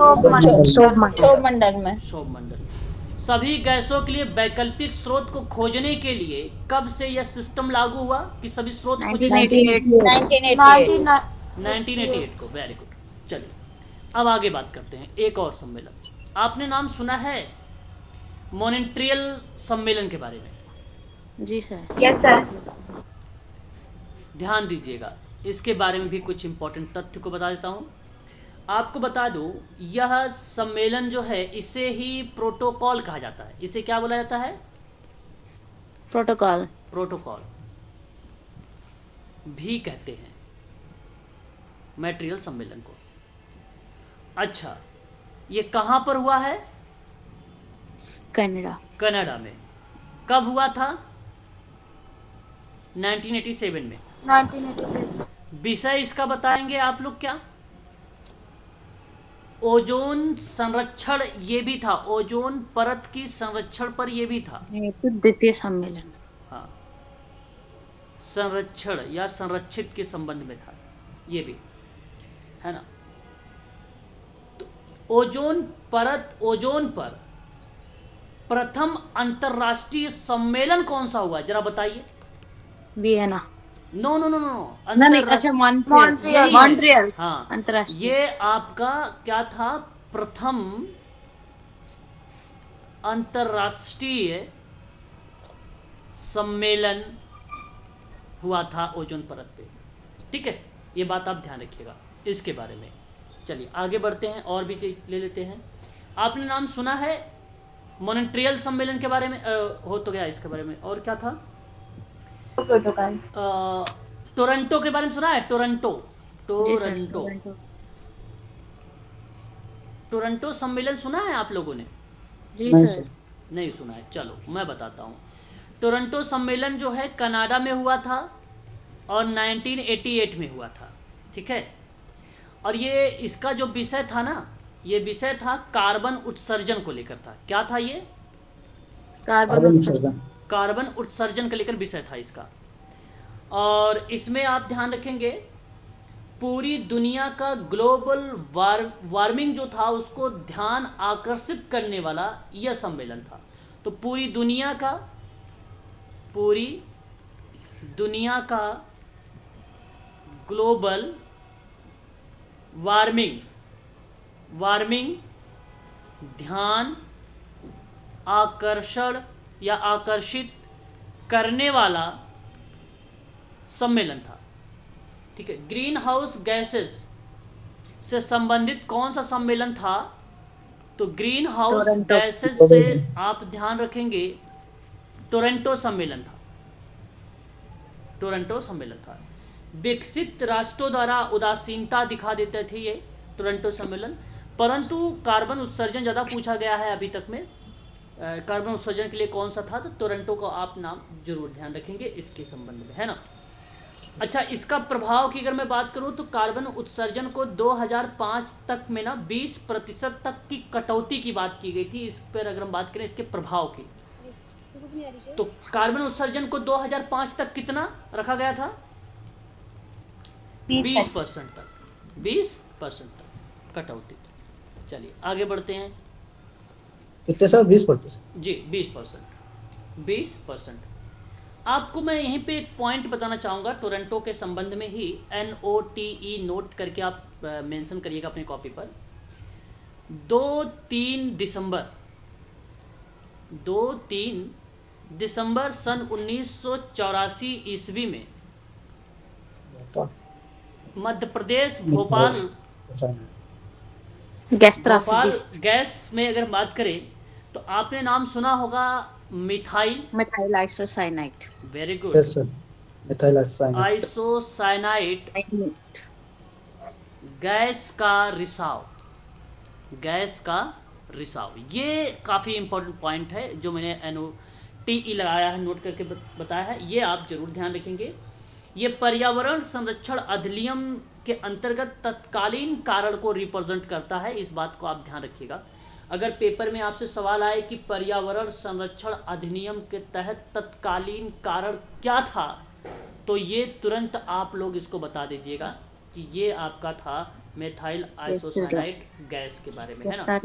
क्षोभ मंडल में। क्षोभ मंडल। सभी गैसों के लिए वैकल्पिक स्रोत को खोजने के लिए कब से यह सिस्टम लागू हुआ कि सभी स्रोत खोजे? 1988 को। Very good. चलिए अब आगे बात करते हैं एक और सम्मेलन। आपने नाम सुना है मॉन्ट्रियल सम्मेलन के बारे में? जी सर। Yes sir. ध्यान दीजिएगा, इसके बारे में भी कुछ इंपॉर्टेंट तथ्य को बता देता हूँ। आपको बता दूँ, यह सम्मेलन जो है इसे ही प्रोटोकॉल कहा जाता है। इसे क्या बोला जाता है? प्रोटोकॉल भी कहते हैं मॉन्ट्रियल सम्मेलन को। अच्छा, ये कहाँ पर हुआ है? कनाडा में। कब हुआ था? 1987 में। 1987। विषय इसका बताएंगे आप लोग क्या? ओजोन संरक्षण ये भी था, ओजोन परत की संरक्षण पर ये भी था। तो द्वितीय सम्मेलन। हाँ, संरक्षण या संरक्षित के संबंध में था ये भी, है ना? तो ओजोन पर प्रथम अंतरराष्ट्रीय सम्मेलन कौन सा हुआ, जरा बताइए। वियना। नो, अच्छा, मॉन्ट्रियल। हाँ, अंतरराष्ट्रीय। ये आपका क्या था? प्रथम अंतरराष्ट्रीय सम्मेलन हुआ था ओजोन परत पे, ठीक है? ये बात आप ध्यान रखिएगा। इसके बारे में। चलिए आगे बढ़ते हैं और भी चीज ले लेते हैं। आपने नाम सुना है मॉन्ट्रियल सम्मेलन के बारे में? हो तो गया इसके बारे में। और क्या था? प्रोटोकॉल। टोरंटो के बारे में सुना है? टोरंटो जी सर, टोरंटो टोरंटो। टोरंटो सम्मेलन सुना है आप लोगों ने? जी सर। नहीं सुना है, चलो मैं बताता हूँ। टोरंटो सम्मेलन जो है कनाडा में हुआ था और 1988 में हुआ था, ठीक है। और ये इसका जो विषय था ना, ये विषय था कार्बन उत्सर्जन को लेकर था। क्या था ये? कार्बन उत्सर्जन। कार्बन उत्सर्जन को लेकर विषय था इसका। और इसमें आप ध्यान रखेंगे पूरी दुनिया का ग्लोबल वार्मिंग जो था उसको ध्यान आकर्षित करने वाला यह सम्मेलन था। तो पूरी दुनिया का ग्लोबल वार्मिंग ध्यान आकर्षण या आकर्षित करने वाला सम्मेलन था, ठीक है। ग्रीन हाउस गैसेस से संबंधित कौन सा सम्मेलन था? तो ग्रीन हाउस टोरंटो। गैसेस से आप ध्यान रखेंगे टोरंटो सम्मेलन था। विकसित राष्ट्रों द्वारा उदासीनता दिखा देते थे ये टोरंटो सम्मेलन, परंतु कार्बन उत्सर्जन ज़्यादा पूछा गया है अभी तक में। कार्बन उत्सर्जन के लिए कौन सा था? तो टोरंटो को आप नाम जरूर ध्यान रखेंगे इसके संबंध में, है ना। अच्छा, इसका प्रभाव की अगर मैं बात करूं तो कार्बन उत्सर्जन को 2005 तक में ना 20% तक की कटौती की बात की गई थी। इस पर अगर हम बात करें इसके प्रभाव की, तो कार्बन उत्सर्जन को 2005 तक कितना रखा गया था? 20% तक, 20% तक कटौती। चलिए आगे बढ़ते हैं। कितने सर? 20%? जी 20%। आपको मैं यहीं पे एक पॉइंट बताना चाहूँगा टोरंटो के संबंध में ही। NOTE नोट करके आप मेंशन करिएगा अपनी कॉपी पर। 2-3 दिसंबर सन 1984 ईस्वी में मध्य प्रदेश भोपाल गैस में अगर बात करें तो आपने नाम सुना होगा methyl isocyanide. Very good. Yes sir, methyl isocyanide gas का रिसाव। ये काफ़ी इम्पोर्टेंट पॉइंट है जो मैंने NOTE लगाया है, नोट करके बताया है। ये आप जरूर ध्यान रखेंगे। ये पर्यावरण संरक्षण अधिनियम के अंतर्गत तत्कालीन कारण को रिप्रेजेंट करता है। इस बात को आप ध्यान रखिएगा। अगर पेपर में आपसे सवाल आए कि पर्यावरण संरक्षण अधिनियम के तहत तत्कालीन कारण क्या था, तो ये तुरंत आप लोग इसको बता दीजिएगा कि ये आपका था मिथाइल आइसोसाइनाइड गैस के बारे में, है ना।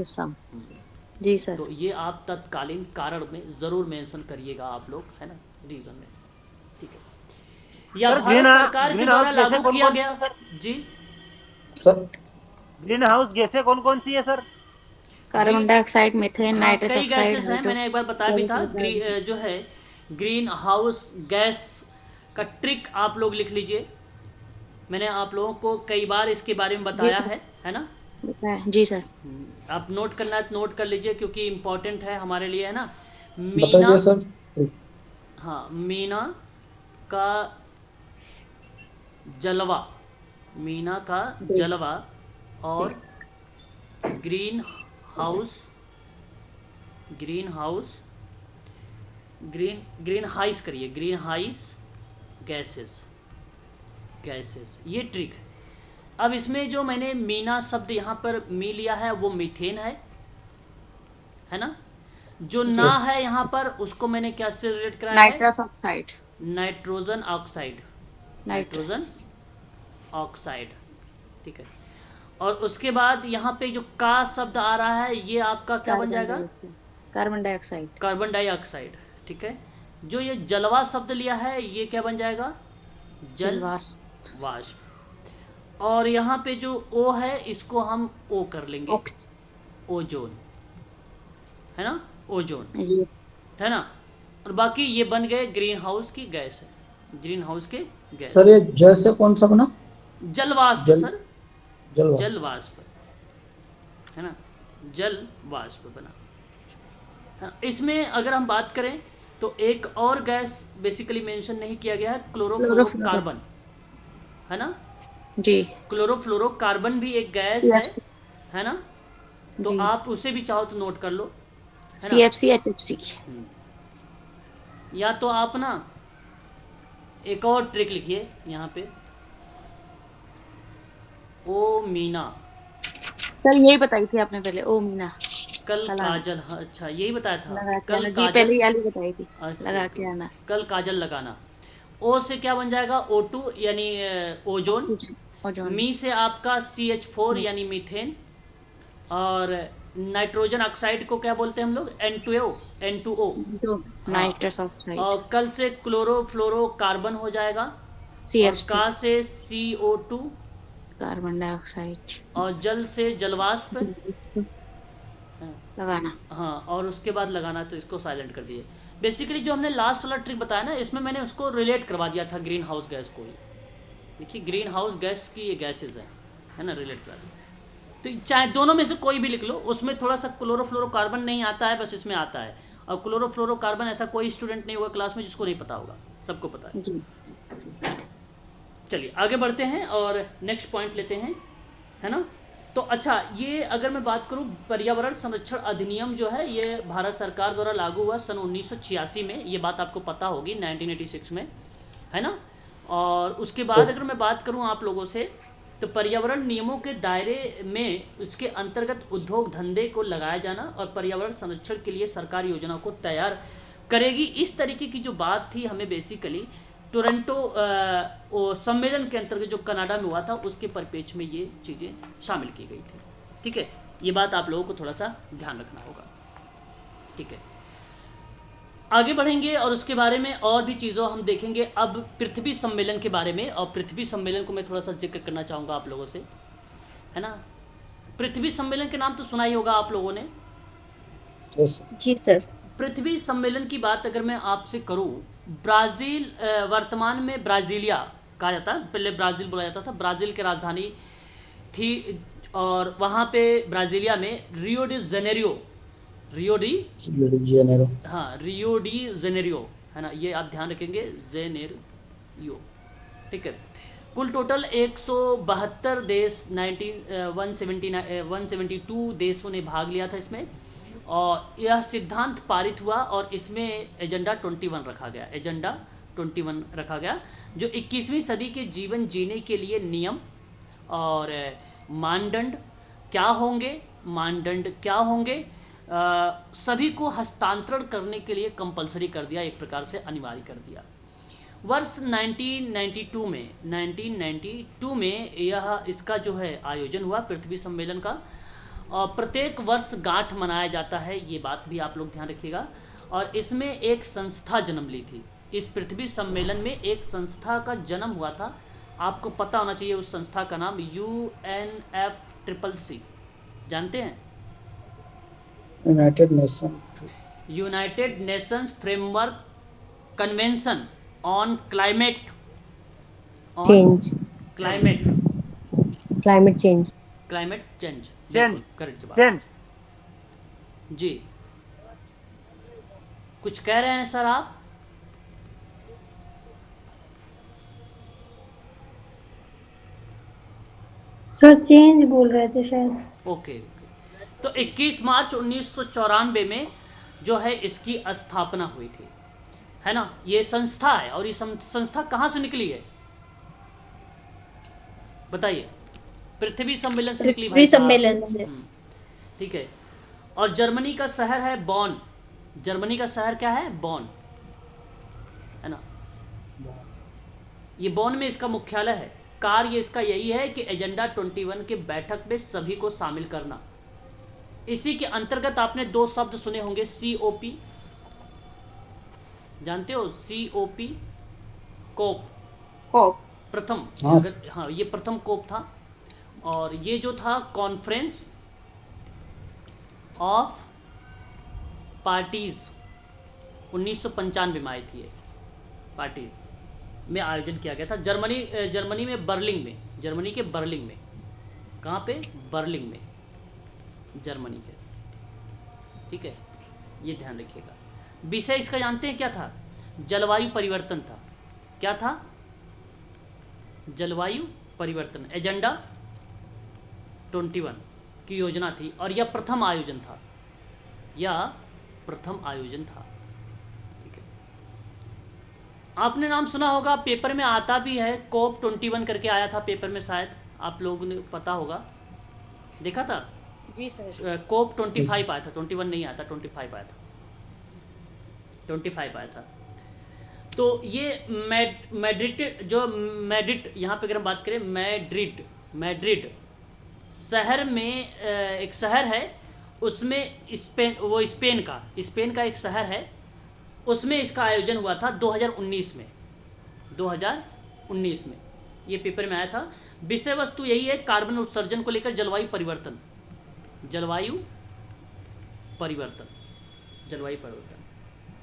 जी सर। तो ये आप तत्कालीन कारण में जरूर मेंशन करिएगा आप लोग, है ना, रीजन में, ठीक है। या भारत सरकार के द्वारा लागू किया गया। जी सर, ग्रीन हाउस गैसें कौन कौन सी है sir? Carbon dioxide, methane, nitrous कई ऑक्साइड गैसेस हैं, मैंने एक बार बताया भी था। जो है ग्रीन हाउस गैस का ट्रिक आप लोग लिख लीजिए। मैंने आप लोगों को कई बार इसके बारे में बताया है ना। जी सर। आप नोट करना है तो नोट कर लीजिए क्योंकि इम्पोर्टेंट है हमारे लिए, है ना। बताइए सर। हाँ, मीना का जलवा और ग्रीन हाउस करिए, ग्रीन हाउस गैसेस, ये ट्रिक है। अब इसमें जो मैंने मीना शब्द यहाँ पर मी लिया है वो मीथेन है ना। जो ना है यहाँ पर उसको मैंने क्या से रिलेट कराया है? नाइट्रोजन ऑक्साइड, ठीक है। और उसके बाद यहाँ पे जो का शब्द आ रहा है ये आपका क्या बन जाएगा? कार्बन डाइऑक्साइड, ठीक है। जो ये जलवा शब्द लिया है ये क्या बन जाएगा? वाष्प। और यहाँ पे जो ओ है इसको हम ओ कर लेंगे, ओजोन, है ना, ओजोन, है ना। और बाकी ये बन गए ग्रीन हाउस की गैस है, ग्रीन हाउस के गैस। सर ये जल से कौन सा बना? जलवाष्प सर, जल वाष्प। जल वाष्प, है ना, जल वाष्प बना। हाँ, इसमें अगर हम बात करें तो एक और गैस बेसिकली मेंशन नहीं किया गया है, क्लोरोफ्लोरोकार्बन, है ना। जी। क्लोरोफ्लोरोकार्बन भी एक गैस CFC। है ना, तो जी। आप उसे भी चाहो तो नोट कर लो, है ना। CFC HFC। या तो आप ना एक और ट्रिक लिखिए यहाँ पे, ओ मीना, सर यही बताई थी आपने पहले, ओ मीना। कल कल आना। काजल, हाँ अच्छा यही बताया था, लगा के कल आना जी, काजल। पहले वाली बताई थी। ओके, लगा ओके, के आना। कल काजल लगाना। ओ से क्या बन जाएगा, O2 यानी ओजोन। Oxygen, ozone. मी से आपका CH4 यानी मीथेन। और नाइट्रोजन ऑक्साइड को क्या बोलते हैं हम लोग, N2O। तो हाँ। Nitrous oxide. और कल से क्लोरोफ्लोरोकार्बन हो जाएगा। और CFC, का से CO2। Carbon dioxide. और जल से जलवाष्प। लगाना। हाँ, और उसके बाद लगाना, तो इसको साइलेंट कर दिए। बेसिकली जो हमने लास्ट वाला ट्रिक बताया ना, इसमें मैंने उसको रिलेट करवा दिया था ग्रीन हाउस गैस को ही। देखिए ग्रीन हाउस गैस की ये गैसेज है ना, रिलेट करा दिया। तो चाहे दोनों में से कोई भी लिख लो, उसमें थोड़ा सा क्लोरोफ्लोरोकार्बन नहीं आता है, बस इसमें आता है। और क्लोरोफ्लोरोकार्बन ऐसा कोई स्टूडेंट नहीं होगा क्लास में जिसको नहीं पता होगा, सबको पता है। जी। चलिए आगे बढ़ते हैं और नेक्स्ट पॉइंट लेते हैं, है ना। तो अच्छा, ये अगर मैं बात करूं, पर्यावरण संरक्षण अधिनियम जो है ये भारत सरकार द्वारा लागू हुआ सन 1986 में, ये बात आपको पता होगी, 1986 में, है ना। और उसके बाद अगर मैं बात करूं आप लोगों से, तो पर्यावरण नियमों के दायरे में उसके अंतर्गत उद्योग धंधे को लगाया जाना और पर्यावरण संरक्षण के लिए सरकार योजना को तैयार करेगी, इस तरीके की जो बात थी हमें बेसिकली टोरंटो सम्मेलन के अंतर्गत जो कनाडा में हुआ था उसके परिप्रेक्ष्य में ये चीज़ें शामिल की गई थी। ठीक है, ये बात आप लोगों को थोड़ा सा ध्यान रखना होगा। ठीक है, आगे बढ़ेंगे और उसके बारे में और भी चीज़ों हम देखेंगे। अब पृथ्वी सम्मेलन के बारे में, और पृथ्वी सम्मेलन को मैं थोड़ा सा जिक्र करना चाहूँगा आप लोगों से, है ना। पृथ्वी सम्मेलन के नाम तो सुना ही होगा आप लोगों ने। जी सर। पृथ्वी सम्मेलन की बात अगर मैं आपसे करूं, ब्राज़ील, वर्तमान में ब्राज़ीलिया कहा जाता है, पहले ब्राज़ील बोला जाता था, ब्राज़ील की राजधानी थी। और वहाँ पे ब्राज़ीलिया में Rio de Janeiro, Rio de Janeiro, है ना, ये आप ध्यान रखेंगे, जेनेरियो। ठीक है, कुल टोटल 172 देश, 172 देशों ने भाग लिया था इसमें। और यह सिद्धांत पारित हुआ और इसमें एजेंडा 21 रखा गया, एजेंडा 21 रखा गया, जो 21वीं सदी के जीवन जीने के लिए नियम और मानदंड क्या होंगे, सभी को हस्तांतरण करने के लिए कंपलसरी कर दिया, एक प्रकार से अनिवार्य कर दिया। वर्ष 1992 में यह इसका जो है आयोजन हुआ पृथ्वी सम्मेलन का। और प्रत्येक वर्ष गांठ मनाया जाता है, ये बात भी आप लोग ध्यान रखिएगा। और इसमें एक संस्था जन्म ली थी, इस पृथ्वी सम्मेलन में एक संस्था का जन्म हुआ था। आपको पता होना चाहिए उस संस्था का नाम, UNFCCC, जानते हैं? United Nations framework convention on climate change. Correct जवाब जी। कुछ कह रहे हैं सर आप? सर चेंज बोल रहे थे शायद। ओके। तो 21 मार्च 1994 में जो है इसकी स्थापना हुई थी, है ना। ये संस्था है, और ये संस्था कहाँ से निकली है बताइए? पृथ्वी सम्मेलन से निकली भाई साहब। पृथ्वी सम्मेलन से। ठीक है। और जर्मनी का शहर है बॉन। जर्मनी का शहर क्या है? बॉन, है ना। ये बॉन में इसका मुख्यालय है। कार्य इसका यही है कि एजेंडा 21 के बैठक में सभी को शामिल करना। इसी के अंतर्गत आपने दो शब्द सुने होंगे, COP, जानते हो? COP, कोप, प्रथम। हाँ, ये प्रथम कोप था। और ये जो था कॉन्फ्रेंस ऑफ पार्टीज, 1995 में आई थी ये, पार्टीज में आयोजन किया गया था जर्मनी में, बर्लिन में, जर्मनी के बर्लिन में, कहाँ पे? बर्लिन में, जर्मनी के। ठीक है, ये ध्यान रखिएगा। विषय इसका जानते हैं क्या था? जलवायु परिवर्तन था। क्या था? जलवायु परिवर्तन। एजेंडा 21 की योजना थी और यह प्रथम आयोजन था। यह प्रथम आयोजन था। ठीक है, आपने नाम सुना होगा, पेपर में आता भी है, कोप 21 करके आया था पेपर में, शायद आप लोगों ने पता होगा, देखा था। जी सर। कोप 25 आया था, 21 नहीं आया था, 25 आया था, 25 आया था। तो ये मैड्रिड, जो मैड्रिड, यहाँ पे अगर हम बात करें, मैड्रिड शहर में एक शहर है, उसमें स्पेन का एक शहर है, उसमें इसका आयोजन हुआ था 2019 में। 2019 में ये पेपर में आया था। विषय वस्तु यही है, कार्बन उत्सर्जन को लेकर जलवायु परिवर्तन।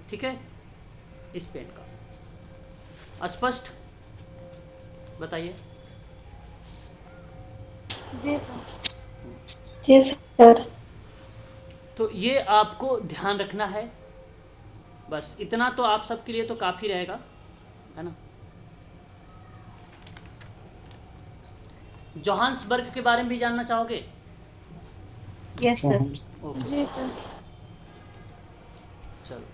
ठीक है, स्पेन का। स्पष्ट? बताइए। जी सर। जी सर। तो ये आपको ध्यान रखना है, बस इतना तो आप सबके लिए तो काफ़ी रहेगा, है ना। जोहान्सबर्ग के बारे में भी जानना चाहोगे? Yes sir. ओके, जी सर। चलो।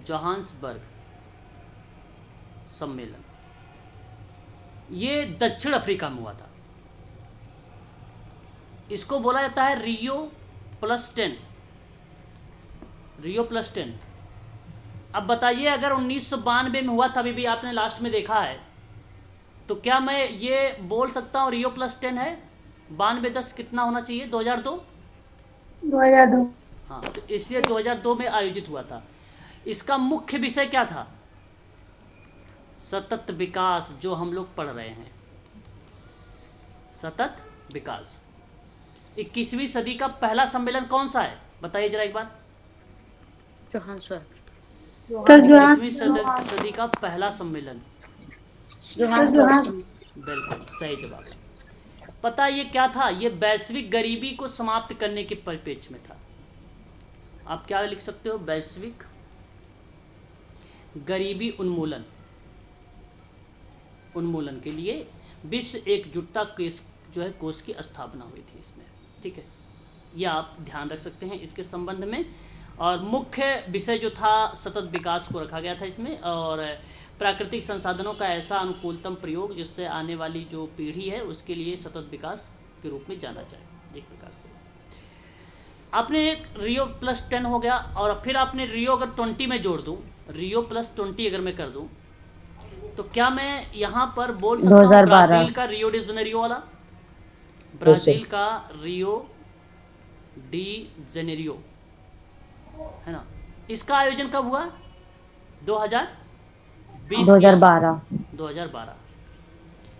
जोहान्सबर्ग सम्मेलन ये दक्षिण अफ्रीका में हुआ था। इसको बोला जाता है रियो प्लस 10। अब बताइए, अगर 1992 में हुआ था, अभी भी आपने लास्ट में देखा है, तो क्या मैं ये बोल सकता हूँ रियो प्लस 10 है? 92+10 कितना होना चाहिए? 2002। 2002। हाँ, तो इसलिए 2002 में आयोजित हुआ था। इसका मुख्य विषय क्या था? सतत विकास, जो हम लोग पढ़ रहे हैं, सतत विकास। 21वीं सदी का पहला सम्मेलन कौन सा है? बताइए जरा एक बार। जोहान्सबर्ग। सर 21वीं सदी का पहला सम्मेलन, जोहान्सबर्ग। बिल्कुल सही जवाब। पता ये क्या था? ये वैश्विक गरीबी को समाप्त करने के परिप्रेक्ष्य में था। आप क्या लिख सकते हो? वैश्विक गरीबी उन्मूलन के लिए विश्व एकजुटता केस जो है कोष की स्थापना हुई थी इसमें। ठीक है, यह आप ध्यान रख सकते हैं इसके संबंध में। और मुख्य विषय जो था सतत विकास को रखा गया था इसमें, और प्राकृतिक संसाधनों का ऐसा अनुकूलतम प्रयोग जिससे आने वाली जो पीढ़ी है उसके लिए सतत विकास के रूप में जाना जाए, एक प्रकार से। आपने एक रियो प्लस 10 हो गया, और फिर आपने रियो अगर 20 में जोड़ दूं, रियो प्लस 20 अगर मैं कर दूं, तो क्या मैं यहाँ पर बोल सकता हूँ ब्राज़ील का रियो डी जेनेरियो वाला? ब्राज़ील का रियो डी जेनेरियो, है ना। इसका आयोजन कब हुआ? 2012।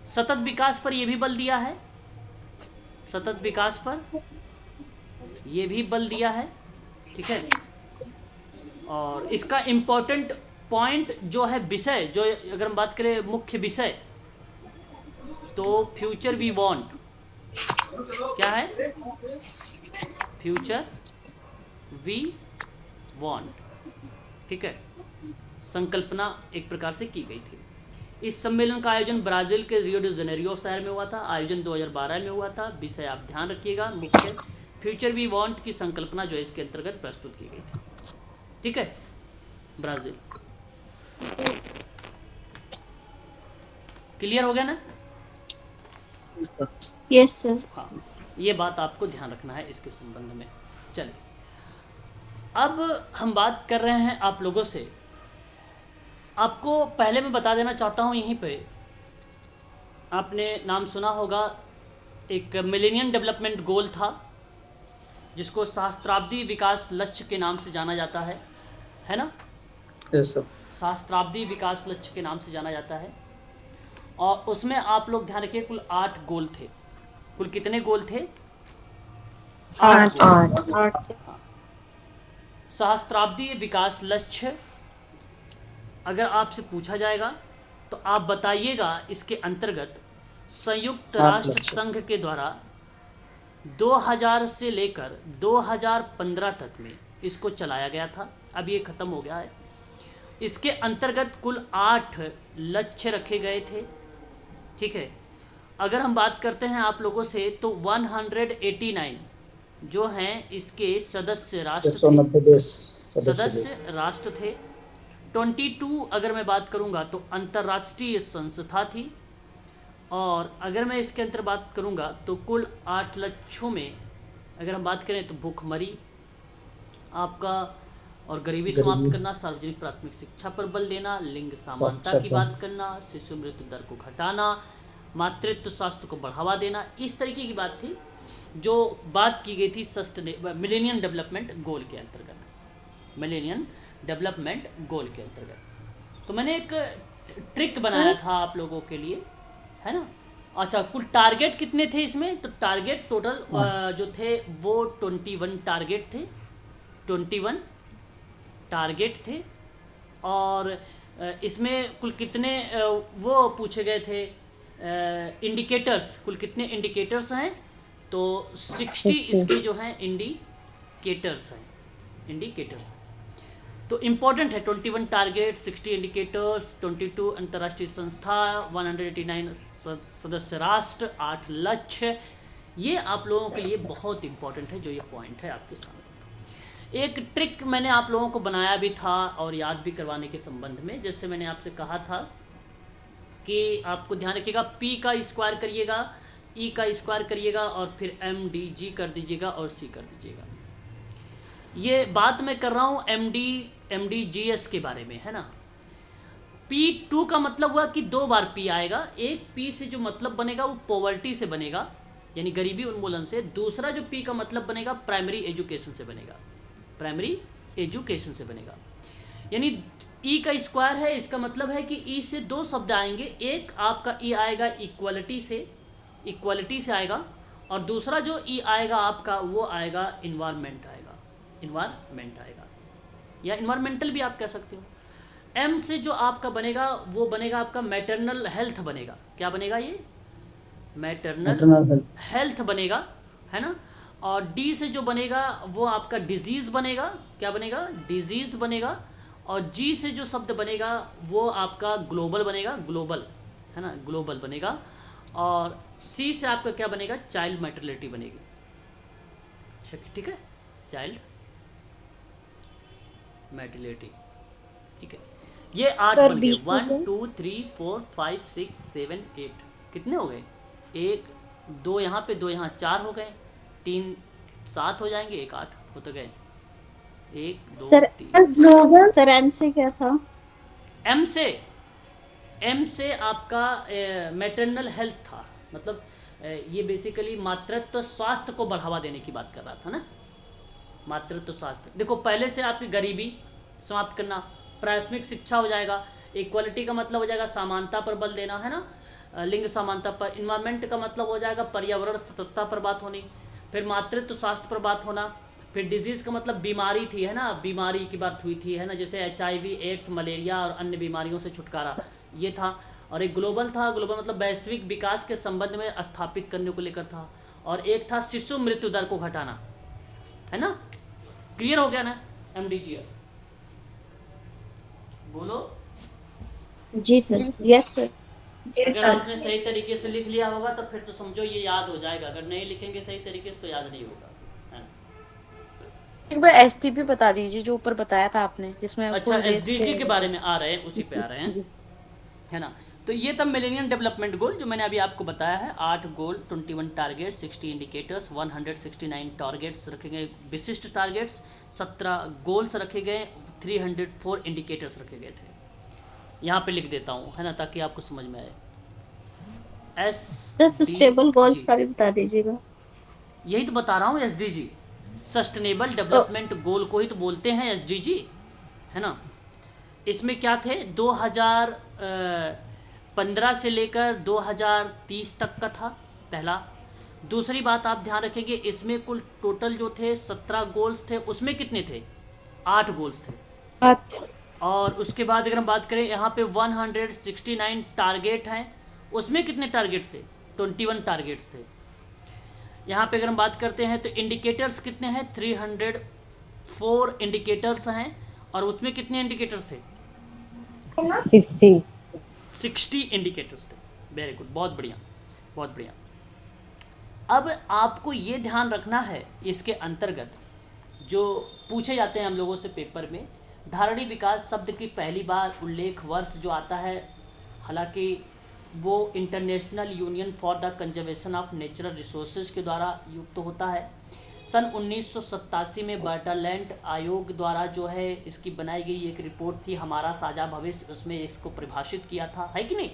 सतत विकास पर यह भी बल दिया है, सतत विकास पर यह भी बल दिया है। ठीक है, और इसका इम्पोर्टेंट पॉइंट जो है, विषय जो, अगर हम बात करें मुख्य विषय, तो फ्यूचर वी वांट। क्या है? Future we want. ठीक है, संकल्पना एक प्रकार से की गई थी। इस सम्मेलन का आयोजन ब्राज़ील के रियो डी जेनेरियो शहर में हुआ था। आयोजन 2012 में हुआ था। विषय आप ध्यान रखिएगा, मुख्य फ्यूचर वी वांट की संकल्पना जो है इसके अंतर्गत प्रस्तुत की गई थी। ठीक है, ब्राज़ील। क्लियर हो गया ना? Yes sir. हाँ, ये बात आपको ध्यान रखना है इसके संबंध में। चलिए, अब हम बात कर रहे हैं आप लोगों से। आपको पहले मैं बता देना चाहता हूँ, यहीं पे आपने नाम सुना होगा, एक मिलेनियम डेवलपमेंट गोल था जिसको सहस्त्राब्दी विकास लक्ष्य के नाम से जाना जाता है ना? Yes sir. सहस्त्राब्दी विकास लक्ष्य के नाम से जाना जाता है। और उसमें आप लोग ध्यान रखिए, कुल 8 गोल थे। कुल कितने गोल थे? 8 गोल। सहस्त्राब्दी विकास लक्ष्य अगर आपसे पूछा जाएगा तो आप बताइएगा इसके अंतर्गत संयुक्त 8 राष्ट्र लक्ष्य। संघ के द्वारा 2000 से लेकर 2015 तक में इसको चलाया गया था, अब ये ख़त्म हो गया है। इसके अंतर्गत कुल 8 लक्ष्य रखे गए थे, ठीक है। अगर हम बात करते हैं आप लोगों से तो 189 जो हैं इसके सदस्य राष्ट्र थे, 190 देश सदस्य देश। सदस्य राष्ट्र थे। 22 अगर मैं बात करूंगा तो अंतर्राष्ट्रीय संस्था थी, और अगर मैं इसके अंतर बात करूंगा तो कुल 8 लक्ष्यों में अगर हम बात करें तो भूखमरी आपका और गरीबी समाप्त करना, सार्वजनिक प्राथमिक शिक्षा पर बल देना, लिंग समानता की बात करना, शिशु मृत्यु दर को घटाना, मातृत्व स्वास्थ्य को बढ़ावा देना, इस तरीके की बात थी जो बात की गई थी मिलेनियम डेवलपमेंट गोल के अंतर्गत, मिलेनियम डेवलपमेंट गोल के अंतर्गत। तो मैंने एक ट्रिक बनाया था आप लोगों के लिए, है ना। अच्छा, कुल टारगेट कितने थे इसमें? तो टारगेट टोटल जो थे वो 21 टारगेट थे, 21 टारगेट थे। और इसमें कुल कितने वो पूछे गए थे इंडिकेटर्स, कुल कितने इंडिकेटर्स हैं? तो 60 इसके जो हैं इंडिकेटर्स हैं, इंडिकेटर्स। तो इम्पोर्टेंट है 21 टारगेट, 60 इंडिकेटर्स, 22 अंतर्राष्ट्रीय संस्था, 189 सदस्य राष्ट्र, 8 लक्ष्य। ये आप लोगों के लिए बहुत इम्पोर्टेंट है जो ये पॉइंट है आपके सामने। एक ट्रिक मैंने आप लोगों को बनाया भी था और याद भी करवाने के संबंध में, जैसे मैंने आपसे कहा था कि आपको ध्यान रखिएगा, P का स्क्वायर करिएगा, E का स्क्वायर करिएगा और फिर MDG कर दीजिएगा और C कर दीजिएगा। ये बात मैं कर रहा हूँ MDGS के बारे में, है ना। P2 का मतलब हुआ कि 2 बार P आएगा। एक P से जो मतलब बनेगा वो पॉवर्टी से बनेगा, यानी गरीबी उन्मूलन से। दूसरा जो P का मतलब बनेगा प्राइमरी एजुकेशन से बनेगा, प्राइमरी एजुकेशन से बनेगा। यानी E का स्क्वायर है, इसका मतलब है कि E से 2 शब्द आएंगे। एक आपका E आएगा इक्वालिटी से आएगा, और दूसरा जो E आएगा आपका वो आएगा इन्वायरमेंट आएगा, या इन्वायरमेंटल भी आप कह सकते हो। M से जो आपका बनेगा वो बनेगा आपका मैटरनल हेल्थ बनेगा। क्या बनेगा? ये मैटरनल हेल्थ बनेगा, है ना। और D से जो बनेगा वो आपका डिजीज़ बनेगा। क्या बनेगा? डिजीज़ बनेगा। और G से जो शब्द बनेगा वो आपका ग्लोबल बनेगा, ग्लोबल, है ना, ग्लोबल बनेगा। और C से आपका क्या बनेगा? चाइल्ड मैटरनिटी बनेगी, ठीक है, चाइल्ड मैटरनिटी, ठीक है। ये 8 बन गए, 1 2 3 4 5 6 7 8। कितने हो गए? 1 2 यहाँ पे, 2 यहाँ, 4 हो गए, 3 7 हो जाएंगे, 1 8 हो तो गए। 1 2 3। ग्लोबल सर M से क्या था? M से आपका मैटरनल हेल्थ था, मतलब ये बेसिकली मातृत्व स्वास्थ्य को बढ़ावा देने की बात कर रहा था ना, मातृत्व स्वास्थ्य। देखो, पहले से आपकी गरीबी समाप्त करना, प्राथमिक शिक्षा हो जाएगा, इक्वालिटी का मतलब हो जाएगा समानता पर बल देना, है ना, लिंग समानता पर। इन्वायरमेंट का मतलब हो जाएगा पर्यावरण सततता पर बात होनी, फिर मातृत्व स्वास्थ्य पर बात होना, फिर डिजीज़ का मतलब बीमारी थी, है ना, बीमारी की बात हुई थी, है ना, जैसे HIV, एड्स, मलेरिया और अन्य बीमारियों से छुटकारा, ये था। और एक ग्लोबल था, ग्लोबल मतलब वैश्विक विकास के संबंध में स्थापित करने को लेकर था। और एक था शिशु मृत्यु दर को घटाना, है ना। क्लियर हो गया ना MDGS? बोलो जी सर, यस सर। अगर आपने सही तरीके से लिख लिया होगा तो फिर तो समझो ये याद हो जाएगा, अगर नहीं लिखेंगे सही तरीके से तो याद नहीं होगा, है ना। एक बार STP बता दीजिए जो ऊपर बताया था आपने, जिसमें अच्छा, SDG के बारे में आ रहे हैं, उसी पे आ रहे हैं, है ना। तो ये तब मिलेनियम डेवलपमेंट गोल जो मैंने अभी आपको बताया है, 8 गोल, 21 टारगेट, 60 इंडिकेटर्स, 169 टारगेट्स रखे गए, विशिष्ट टारगेट्स, 17 गोल्स रखे गए, 304 इंडिकेटर्स रखे गए थे। यहाँ पे लिख देता हूँ, है ना, ताकि आपको समझ में आए। सस्टेनेबल गोल्स का भी बता दीजिएगा। यही तो बता रहा हूँ, SDG, सस्टेनेबल डेवलपमेंट गोल को ही तो बोलते हैं SDG, है ना। इसमें क्या थे? 2015 से लेकर 2030 तक का था पहला। दूसरी बात आप ध्यान रखेंगे, इसमें कुल टोटल जो थे 17 गोल्स थे, उसमें कितने थे? 8 गोल्स थे, और उसके बाद अगर हम बात करें यहाँ पे 169 टारगेट हैं, उसमें कितने टारगेट्स थे? 21 टारगेट्स थे। यहाँ पे अगर हम बात करते हैं तो इंडिकेटर्स कितने हैं? 304 इंडिकेटर्स हैं, और उसमें कितने इंडिकेटर्स थे? 60 इंडिकेटर्स थे। वेरी गुड, बहुत बढ़िया, बहुत बढ़िया। अब आपको ये ध्यान रखना है इसके अंतर्गत जो पूछे जाते हैं हम लोगों से पेपर में, धारणी विकास शब्द की पहली बार उल्लेख वर्ष जो आता है, हालांकि वो international union for the conservation of natural resources के द्वारा युक्त होता है। सन 1987 में बर्टलैंड आयोग द्वारा जो है इसकी बनाई गई एक रिपोर्ट थी, हमारा साझा भविष्य, उसमें इसको परिभाषित किया था, है कि नहीं।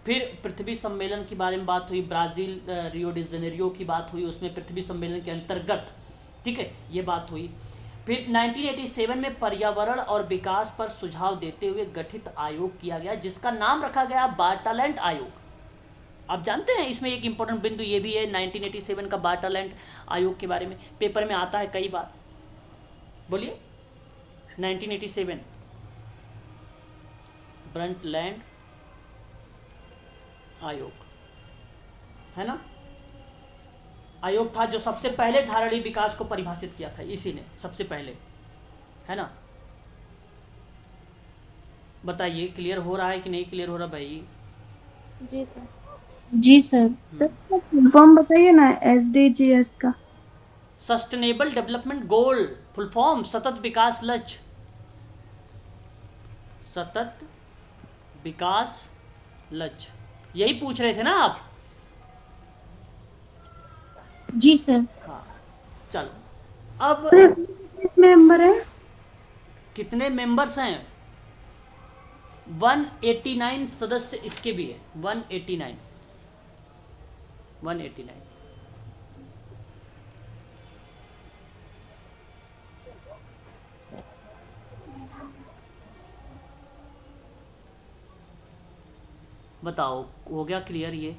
फिर पृथ्वी सम्मेलन के बारे में बात हुई, ब्राज़ील रियो डी जेनेरियो की बात हुई, उसमें पृथ्वी सम्मेलन के अंतर्गत, ठीक है, ये बात हुई। फिर 1987 में पर्यावरण और विकास पर सुझाव देते हुए गठित आयोग किया गया, जिसका नाम रखा गया बार्टलैंड आयोग। आप जानते हैं इसमें एक इम्पोर्टेंट बिंदु ये भी है 1987 का बार्टलैंड आयोग के बारे में, पेपर में आता है कई बार। बोलिए 1987 बार्टलैंड आयोग, है ना, आयोग था जो सबसे पहले धारणी विकास को परिभाषित किया था, इसी ने सबसे पहले, है ना। बताइए क्लियर हो रहा है कि नहीं क्लियर हो रहा भाई? जी सर। जी सर। सर फॉर्म बताइए ना SDGs का। Sustainable development goal, full form सतत विकास लक्ष्य, सतत विकास लक्ष्य, यही पूछ रहे थे ना आप? जी सर। हाँ, चलो अब मेंबर है, कितने मेंबर्स हैं? 189 सदस्य इसके भी है, 189। बताओ हो गया क्लियर ये?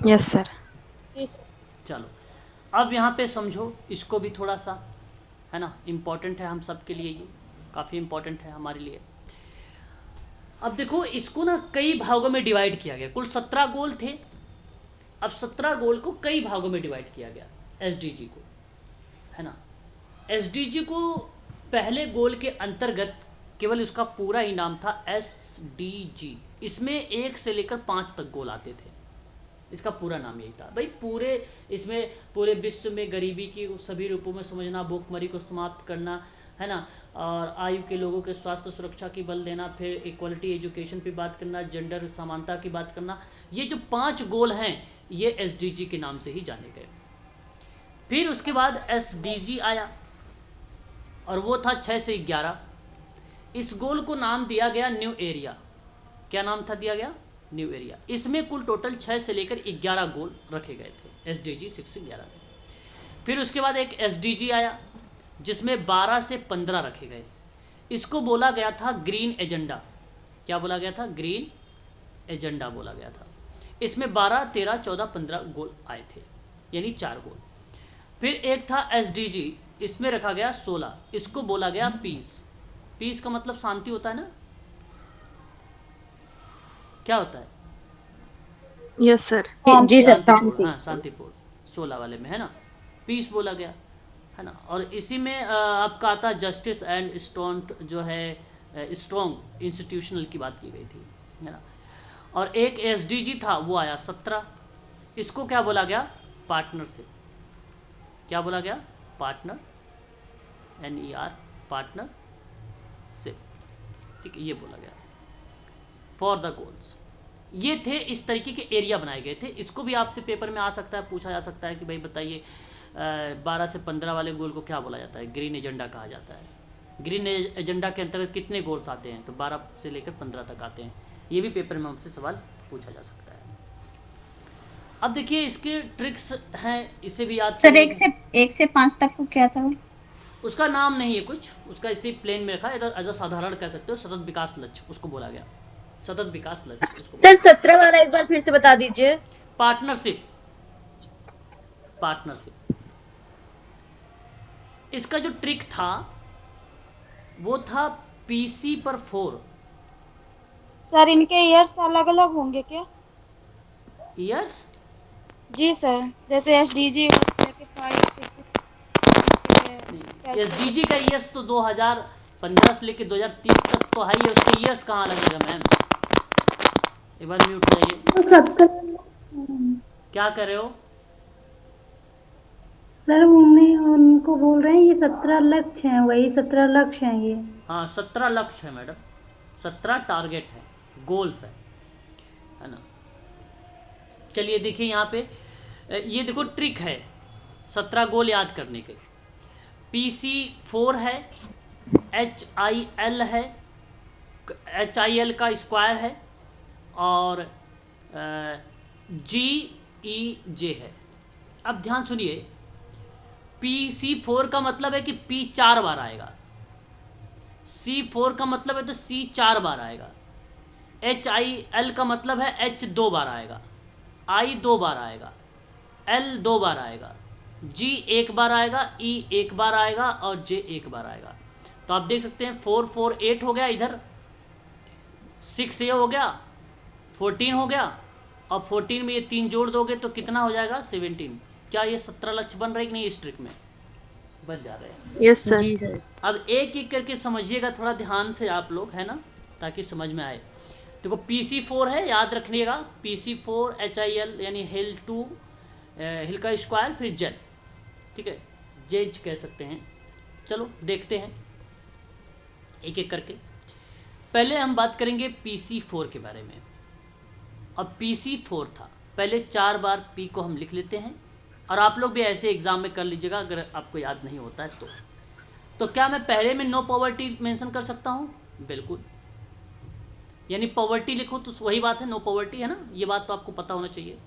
Yes sir. चलो अब यहाँ पे समझो इसको भी थोड़ा सा, है ना, इम्पोर्टेंट है हम सब के लिए, ये काफ़ी इम्पोर्टेंट है हमारे लिए। अब देखो इसको ना कई भागों में डिवाइड किया गया, कुल 17 गोल थे। अब 17 गोल को कई भागों में डिवाइड किया गया SDG को, है ना। SDG को पहले गोल के अंतर्गत केवल उसका पूरा ही नाम था SDG, इसमें 1 से लेकर 5 तक गोल आते थे, इसका पूरा नाम यही था भाई। पूरे इसमें पूरे विश्व में गरीबी की सभी रूपों में समझना, भूखमरी को समाप्त करना, है ना, और आयु के लोगों के स्वास्थ्य सुरक्षा की बल देना, फिर इक्वलिटी एजुकेशन पे बात करना, जेंडर समानता की बात करना, ये जो 5 गोल हैं ये SDG के नाम से ही जाने गए। फिर उसके बाद SDG आया और वो था 6 से 11। इस गोल को नाम दिया गया न्यू एरिया। क्या नाम था दिया गया? New area. इसमें कुल टोटल 6 से लेकर 11 गोल रखे गए थे SDG 6 से 11 में। फिर उसके बाद एक SDG आया जिसमें 12 से 15 रखे गए। इसको बोला गया था ग्रीन एजेंडा। क्या बोला गया था? ग्रीन एजेंडा बोला गया था। इसमें 12, 13, 14, 15 गोल आए थे, यानी 4 गोल। फिर एक था SDG, इसमें रखा गया 16। इसको बोला गया पीस। पीस का मतलब शांति होता है ना, क्या होता है? Yes sir. जी सर, शांति। हाँ, शांतिपूर्ण 16 वाले में, है ना, पीस बोला गया, है ना। और इसी में आपका आता जस्टिस एंड स्ट्रॉन्ग, जो है स्ट्रॉन्ग इंस्टीट्यूशनल की बात की गई थी, है ना। और एक SDG था वो आया 17। इसको क्या बोला गया? पार्टनरशिप। क्या बोला गया? पार्टनर, NER, पार्टनरशिप, ठीक है, ये बोला गया फॉर द गोल्स। ये थे, इस तरीके के एरिया बनाए गए थे। इसको भी आपसे पेपर में आ सकता है, पूछा जा सकता है कि भाई बताइए 12 से 15 वाले गोल को क्या बोला जाता है? ग्रीन एजेंडा कहा जाता है। ग्रीन एजेंडा के अंतर्गत कितने गोल्स आते हैं? तो 12 से लेकर 15 तक आते हैं। ये भी पेपर में हमसे सवाल पूछा जा सकता है। अब देखिए इसके ट्रिक्स हैं, इसे भी याद सर करिए। 1 से 5 तक को क्या था? उसका नाम नहीं है कुछ, उसका इसी प्लेन में रखा है, एज अ साधारण कह सकते हो। सतत विकास लक्ष्य उसको बोला गया, सतत विकास लक्ष्य उसको। सर 17 वाला एक बार फिर से बता दीजिए। पार्टनरशिप। पार्टनरशिप इसका जो ट्रिक था वो था PC पर 4 सर इनके ईयर्स अलग अलग होंगे क्या? ईयर्स। जी सर, जैसे SDG 5 SDG का ईयर्स तो 2015 से लेकर 2030 तक तो है ही, उसके ईयर्स कहाँ लगेगा मैम? एक बार म्यूट जाइए। तो 70 क्या कर रहे हो? सर उन्हें उनको बोल रहे हैं ये 17 लक्ष्य हैं, वही 17 लक्ष्य हैं ये। हाँ 17 लक्ष्य है मैडम, 17 टारगेट है, गोल्स है ना। चलिए देखिए यहाँ पे ये देखो ट्रिक है 17 गोल याद करने के। PC 4 है, HIL है, HIL का स्क्वायर है, और GEJ है। अब ध्यान सुनिए, PC4 का मतलब है कि P 4 बार आएगा, C4 का मतलब है तो C 4 बार आएगा, HIL का मतलब है H 2 बार आएगा, I 2 बार आएगा, L 2 बार आएगा, G 1 बार आएगा, E 1 बार आएगा और J 1 बार आएगा। तो आप देख सकते हैं 4 4 8 हो गया, इधर 6 ये हो गया, 14 हो गया, और 14 में ये 3 जोड़ दोगे तो कितना हो जाएगा? 17। क्या ये 17 लक्ष्य बन रहे कि नहीं? इस ट्रिक में बन जा रहे हैं। Yes sir. जी सर। अब एक एक करके समझिएगा थोड़ा ध्यान से आप लोग, है ना, ताकि समझ में आए। देखो PC4 है, याद रखिएगा, PC4 HIL यानी हिल 2 हिल का स्क्वायर फिर जेल, ठीक है, जेज कह सकते हैं। चलो देखते हैं एक एक करके। पहले हम बात करेंगे PC4 के बारे में। अब PC4 था, पहले 4 बार P को हम लिख लेते हैं, और आप लोग भी ऐसे एग्जाम में कर लीजिएगा अगर आपको याद नहीं होता है तो क्या मैं पहले में नो पॉवर्टी मेंशन कर सकता हूँ? बिल्कुल, यानी पॉवर्टी लिखो तो वही बात है, नो पॉवर्टी है ना, ये बात तो आपको पता होना चाहिए।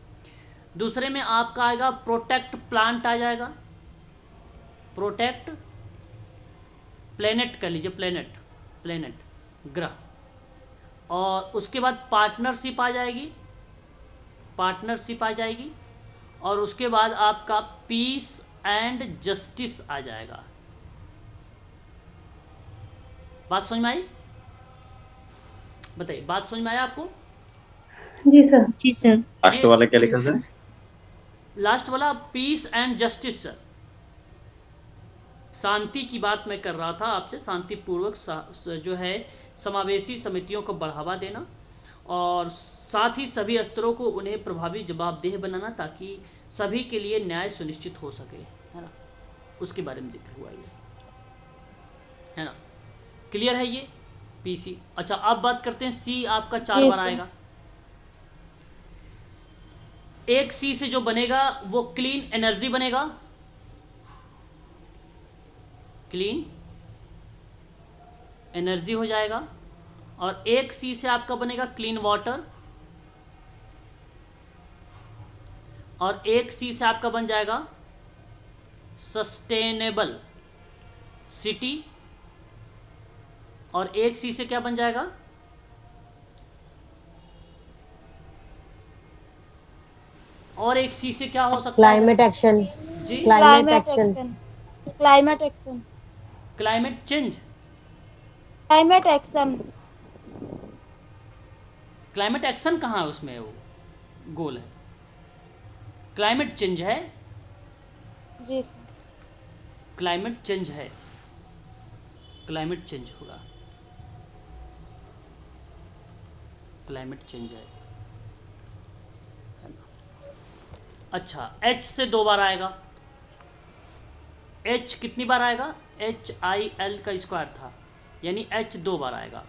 दूसरे में आपका आएगा प्रोटेक्ट प्लांट आ जाएगा, प्रोटेक्ट प्लेनेट कर लीजिए, प्लेनेट ग्रह, और उसके बाद पार्टनरशिप आ जाएगी, और उसके बाद आपका पीस एंड जस्टिस आ जाएगा। बात समझ में आई? बताइए, बात समझ में आया आपको? जी सर। जी सर। लास्ट वाला क्या लिखा था? लास्ट वाला पीस एंड जस्टिस सर, शांति की बात मैं कर रहा था आपसे, शांतिपूर्वक जो है समावेशी समितियों को बढ़ावा देना, और साथ ही सभी स्तरों को उन्हें प्रभावी जवाबदेह बनाना ताकि सभी के लिए न्याय सुनिश्चित हो सके, है ना, उसके बारे में जिक्र हुआ ये, है ना। क्लियर है ये PC? अच्छा अब बात करते हैं C आपका 4 बार आएगा। एक C से जो बनेगा वो क्लीन एनर्जी बनेगा, क्लीन एनर्जी हो जाएगा, और एक C से आपका बनेगा क्लीन वाटर, और एक C से आपका बन जाएगा सस्टेनेबल सिटी, और एक C से क्या बन जाएगा? और एक C से क्या हो सकता है? Climate action. जी, climate action. Climate action. Climate change. Climate action. Climate action कहाँ है उसमें? वो गोल है, क्लाइमेट चेंज है। जी सर। क्लाइमेट चेंज है, क्लाइमेट चेंज होगा, क्लाइमेट चेंज है ना। अच्छा H से 2 बार आएगा, H कितनी बार आएगा? HIL का स्क्वायर था, यानी H 2 बार आएगा।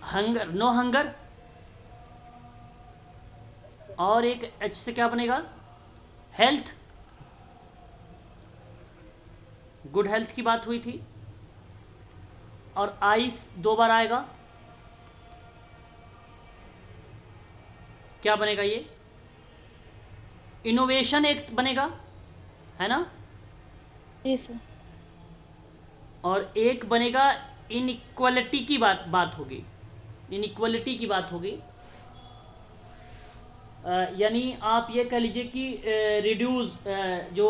हंगर, नो हंगर, और एक H से क्या बनेगा? हेल्थ, गुड हेल्थ की बात हुई थी, और आइस 2 बार आएगा। क्या बनेगा ये? इनोवेशन एक बनेगा, है ना, जी सर। और एक बनेगा इनइक्वालिटी की बात होगी, इनइक्वालिटी की बात होगी, यानी आप ये कह लीजिए कि रिड्यूस जो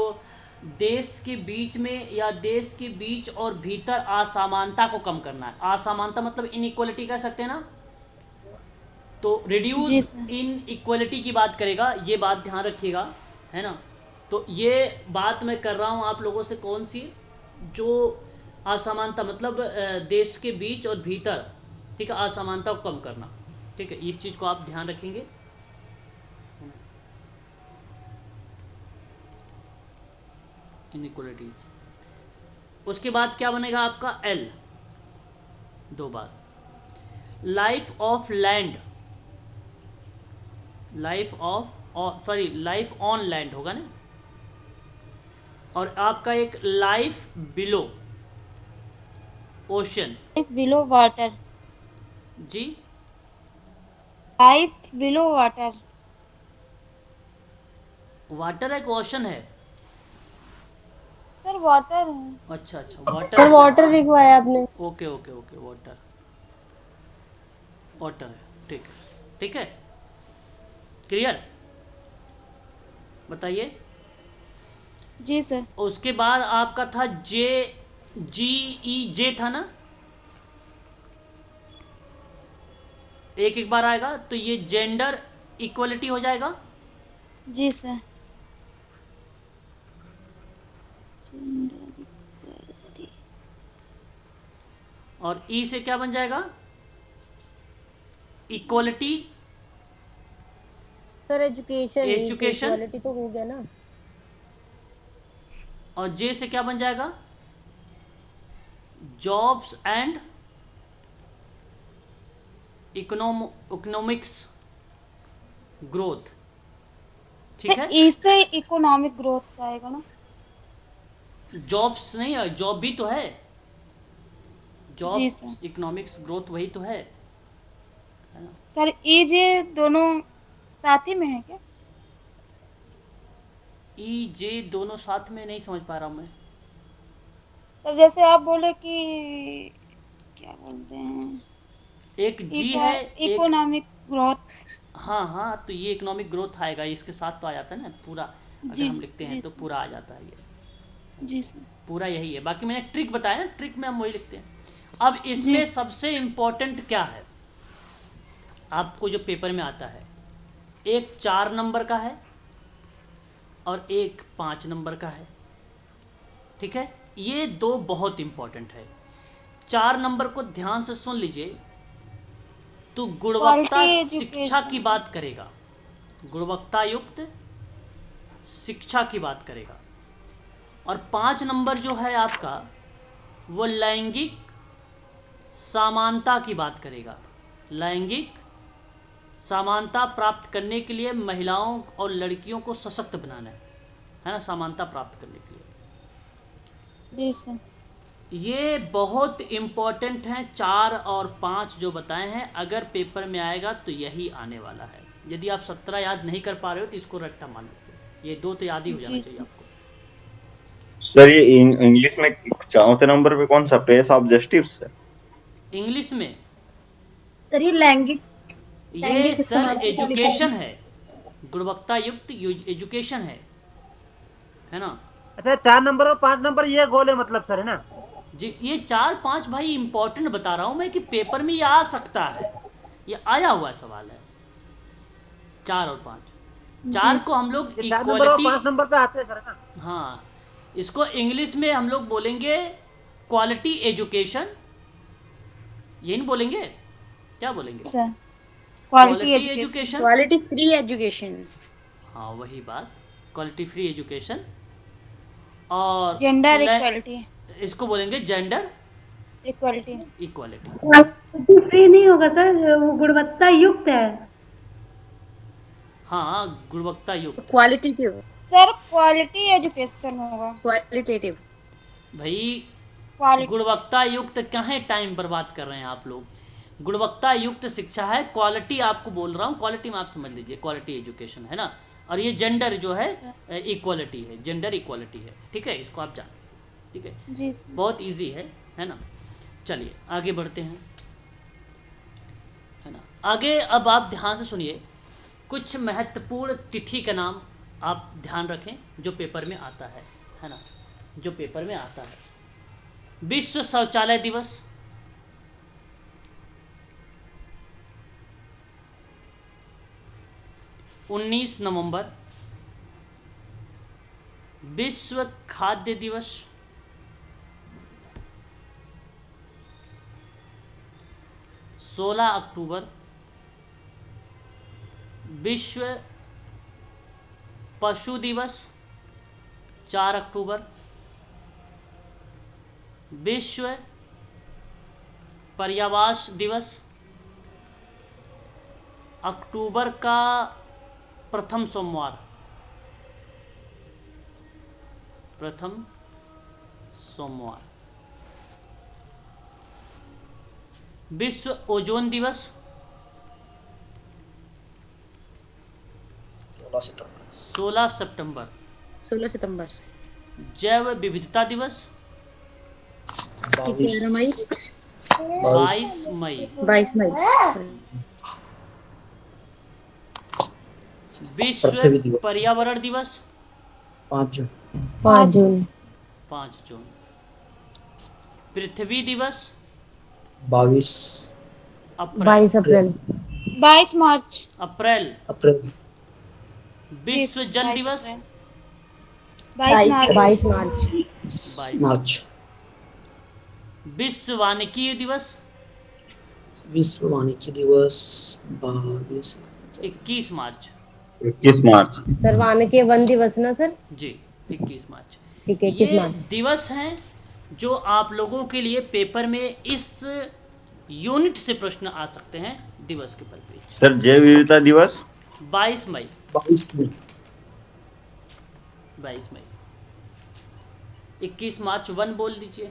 देश के बीच में या देश के बीच और भीतर असमानता को कम करना है। असमानता मतलब इनइक्वलिटी कह सकते हैं ना, तो जी रिड्यूस सर। इन इक्वलिटी की बात करेगा, ये बात ध्यान रखिएगा, है ना। तो ये बात मैं कर रहा हूँ आप लोगों से कौन सी, जो असमानता मतलब देश के बीच और भीतर, ठीक है, असमानता को कम करना, ठीक है, इस चीज़ को आप ध्यान रखेंगे। इनइक्वलिटीज, उसके बाद क्या बनेगा आपका एल, 2 बार। Life of land, life on land होगा ना, और आपका एक life below ocean. Life below water, जी, लाइफ बिलो वाटर। वाटर एक ओशन है। सर वाटर है। अच्छा अच्छा, सर वाटर, वाटर लिखवा है आपने। Okay okay okay, water, water है, ठीक है, ठीक है, क्लियर, बताइए। जी सर। उसके बाद आपका था जे था ना, एक एक बार आएगा, तो ये जेंडर इक्वलिटी हो जाएगा। जी सर। और ई से क्या बन जाएगा, equality, sir education, education. Equality तो हो गया ना। और जे से क्या बन जाएगा, जॉब्स एंड इकोनॉमिक्स ग्रोथ, ठीक है। इससे इकोनॉमिक ग्रोथ का आएगा ना। जॉब्स नहीं है, जॉब भी तो है, जी जॉब सर। इकोनॉमिक्स ग्रोथ वही तो है ना। सर ई जे दोनों साथ ही में है क्या? ई जे दोनों साथ में नहीं समझ पा रहा हूँ मैं। सर जैसे आप बोले कि क्या बोलते हैं, एक जी है, एक, इकोनॉमिक ग्रोथ। हाँ हाँ, तो ये इकोनॉमिक ग्रोथ आएगा, इसके साथ तो आ जाता है ना पूरा, अगर जी, हम लिखते हैं जी। तो पूरा आ जाता है, ये जी सर। पूरा यही है। बाकी मैंने ट्रिक बताया ना, ट्रिक में हम वही लिखते हैं। अब इसमें सबसे इम्पोर्टेंट क्या है, आपको जो पेपर में आता है, एक 4 नंबर का है और एक 5 नंबर का है, ठीक है। ये 2 बहुत इम्पोर्टेंट है। 4 नंबर को ध्यान से सुन लीजिए, तो गुणवत्ता Quality शिक्षा education। की बात करेगा, गुणवत्ता युक्त शिक्षा की बात करेगा। और 5 नंबर जो है आपका, वो लैंगिक समानता की बात करेगा। लैंगिक समानता प्राप्त करने के लिए महिलाओं और लड़कियों को सशक्त बनाना है ना, समानता प्राप्त करने के लिए। जी सर। ये बहुत इम्पोर्टेंट हैं 4 और 5 जो बताए हैं। अगर पेपर में आएगा तो यही आने वाला है। यदि आप 17 याद नहीं कर पा रहे हो तो इसको रट्टा मान लो, ये 2 तो याद ही हो जाना चाहिए आपको। सर ये इंग्लिश में 4थे नंबर पे कौन सा, पेस ऑफ जस्टिस है? इंग्लिश में सर ये लैंगिक ये लैंगिक सर समानता एजुकेशन है, गुणवत्ता युक्त एजुकेशन है ना। अच्छा 4 नंबर और 5 नंबर ये गोल है मतलब सर, है ना? जी, ये 4 5 भाई इंपॉर्टेंट बता रहा हूँ मैं कि पेपर में ये आ सकता है, ये आया हुआ सवाल है। 4 और 5, 4 को हम लोग ये 4 नंबर और 5 इक्वालिटी, नंबर पे आते हैं सर, है ना? हाँ, इसको इंग्लिश में हम लोग बोलेंगे क्वालिटी एजुकेशन, ये नहीं बोलेंगे, क्या बोलेंगे, sir quality education. Quality free education. हाँ वही बात, क्वालिटी फ्री एजुकेशन। और जेंडर इक्वलिटी। इसको बोलेंगे जेंडर इक्वलिटी। इक्वालिटी। फ्री नहीं होगा सर, वो गुणवत्ता युक्त है। हाँ, गुणवत्ता युक्त। क्वालिटेटिव। सर क्वालिटी एजुकेशन होगा। क्वालिटेटिव। भाई क्वालिटी। गुणवत्ता युक्त कहाँ टाइम बर्बाद कर रहे हैं आप लोग, गुणवत्ता युक्त शिक्षा है, क्वालिटी आपको बोल रहा हूँ, क्वालिटी में आप समझ लीजिए, क्वालिटी एजुकेशन है ना। और ये जेंडर जो है इक्वालिटी है, जेंडर इक्वालिटी है, ठीक है, इसको आप जानते हैं, ठीक है, जी सर। बहुत इजी है ना। चलिए आगे बढ़ते हैं, है ना। आगे अब आप ध्यान से सुनिए, कुछ महत्वपूर्ण तिथि का नाम आप ध्यान रखें जो पेपर में आता है है ना, जो पेपर में आता है। विश्व शौचालय दिवस, 19 नवंबर। विश्व खाद्य दिवस, 16 अक्टूबर। विश्व पशु दिवस, 4 अक्टूबर। विश्व पर्यावरण दिवस, अक्टूबर का प्रथम सोमवार, प्रथम सोमवार। विश्व ओजोन दिवस, 16 सितंबर। 16 सितंबर। जैव विविधता दिवस, 11 मई। 22 मई। 22 मई। विश्व पर्यावरण दिवस, 5 जून। 5 जून। 5 जून। पृथ्वी दिवस, 22 अप्रैल। 22 अप्रैल। 22 मार्च। अप्रैल। अप्रैल। विश्व जल दिवस, 22 मार्च। 22 मार्च। 22 मार्च। विश्व वानिकी दिवस, विश्व वानिकी दिवस 22 21 मार्च। 21 मार्च। सर वानिकी वन दिवस ना सर? जी, 21 मार्च। ठीक है, 21 ये मार्च। दिवस हैं जो आप लोगों के लिए पेपर में इस यूनिट से प्रश्न आ सकते हैं दिवस के परिप्रेक्ष्य। सर जैव विविधता दिवस 22 मई। 22 मई। 22 मई। 21 मार्च 1 बोल दीजिए,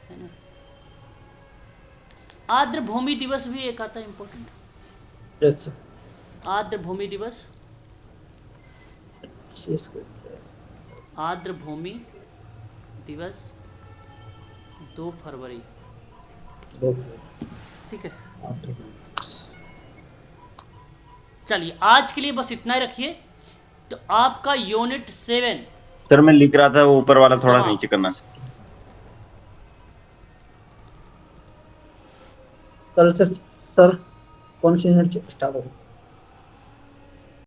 है ना। आर्द्र भूमि दिवस भी एक आता है इम्पोर्टेंट। Yes sir. आर्द्र भूमि दिवस, आर्द्र भूमि दिवस 2 फरवरी। ठीक है, चलिए आज के लिए बस इतना ही रखिए। तो आपका यूनिट 7 सर मैं लिख रहा था वो ऊपर वाला थोड़ा समाप्त। नीचे करना सर। कल से सर कौन सी यूनिट स्टार्ट होगी?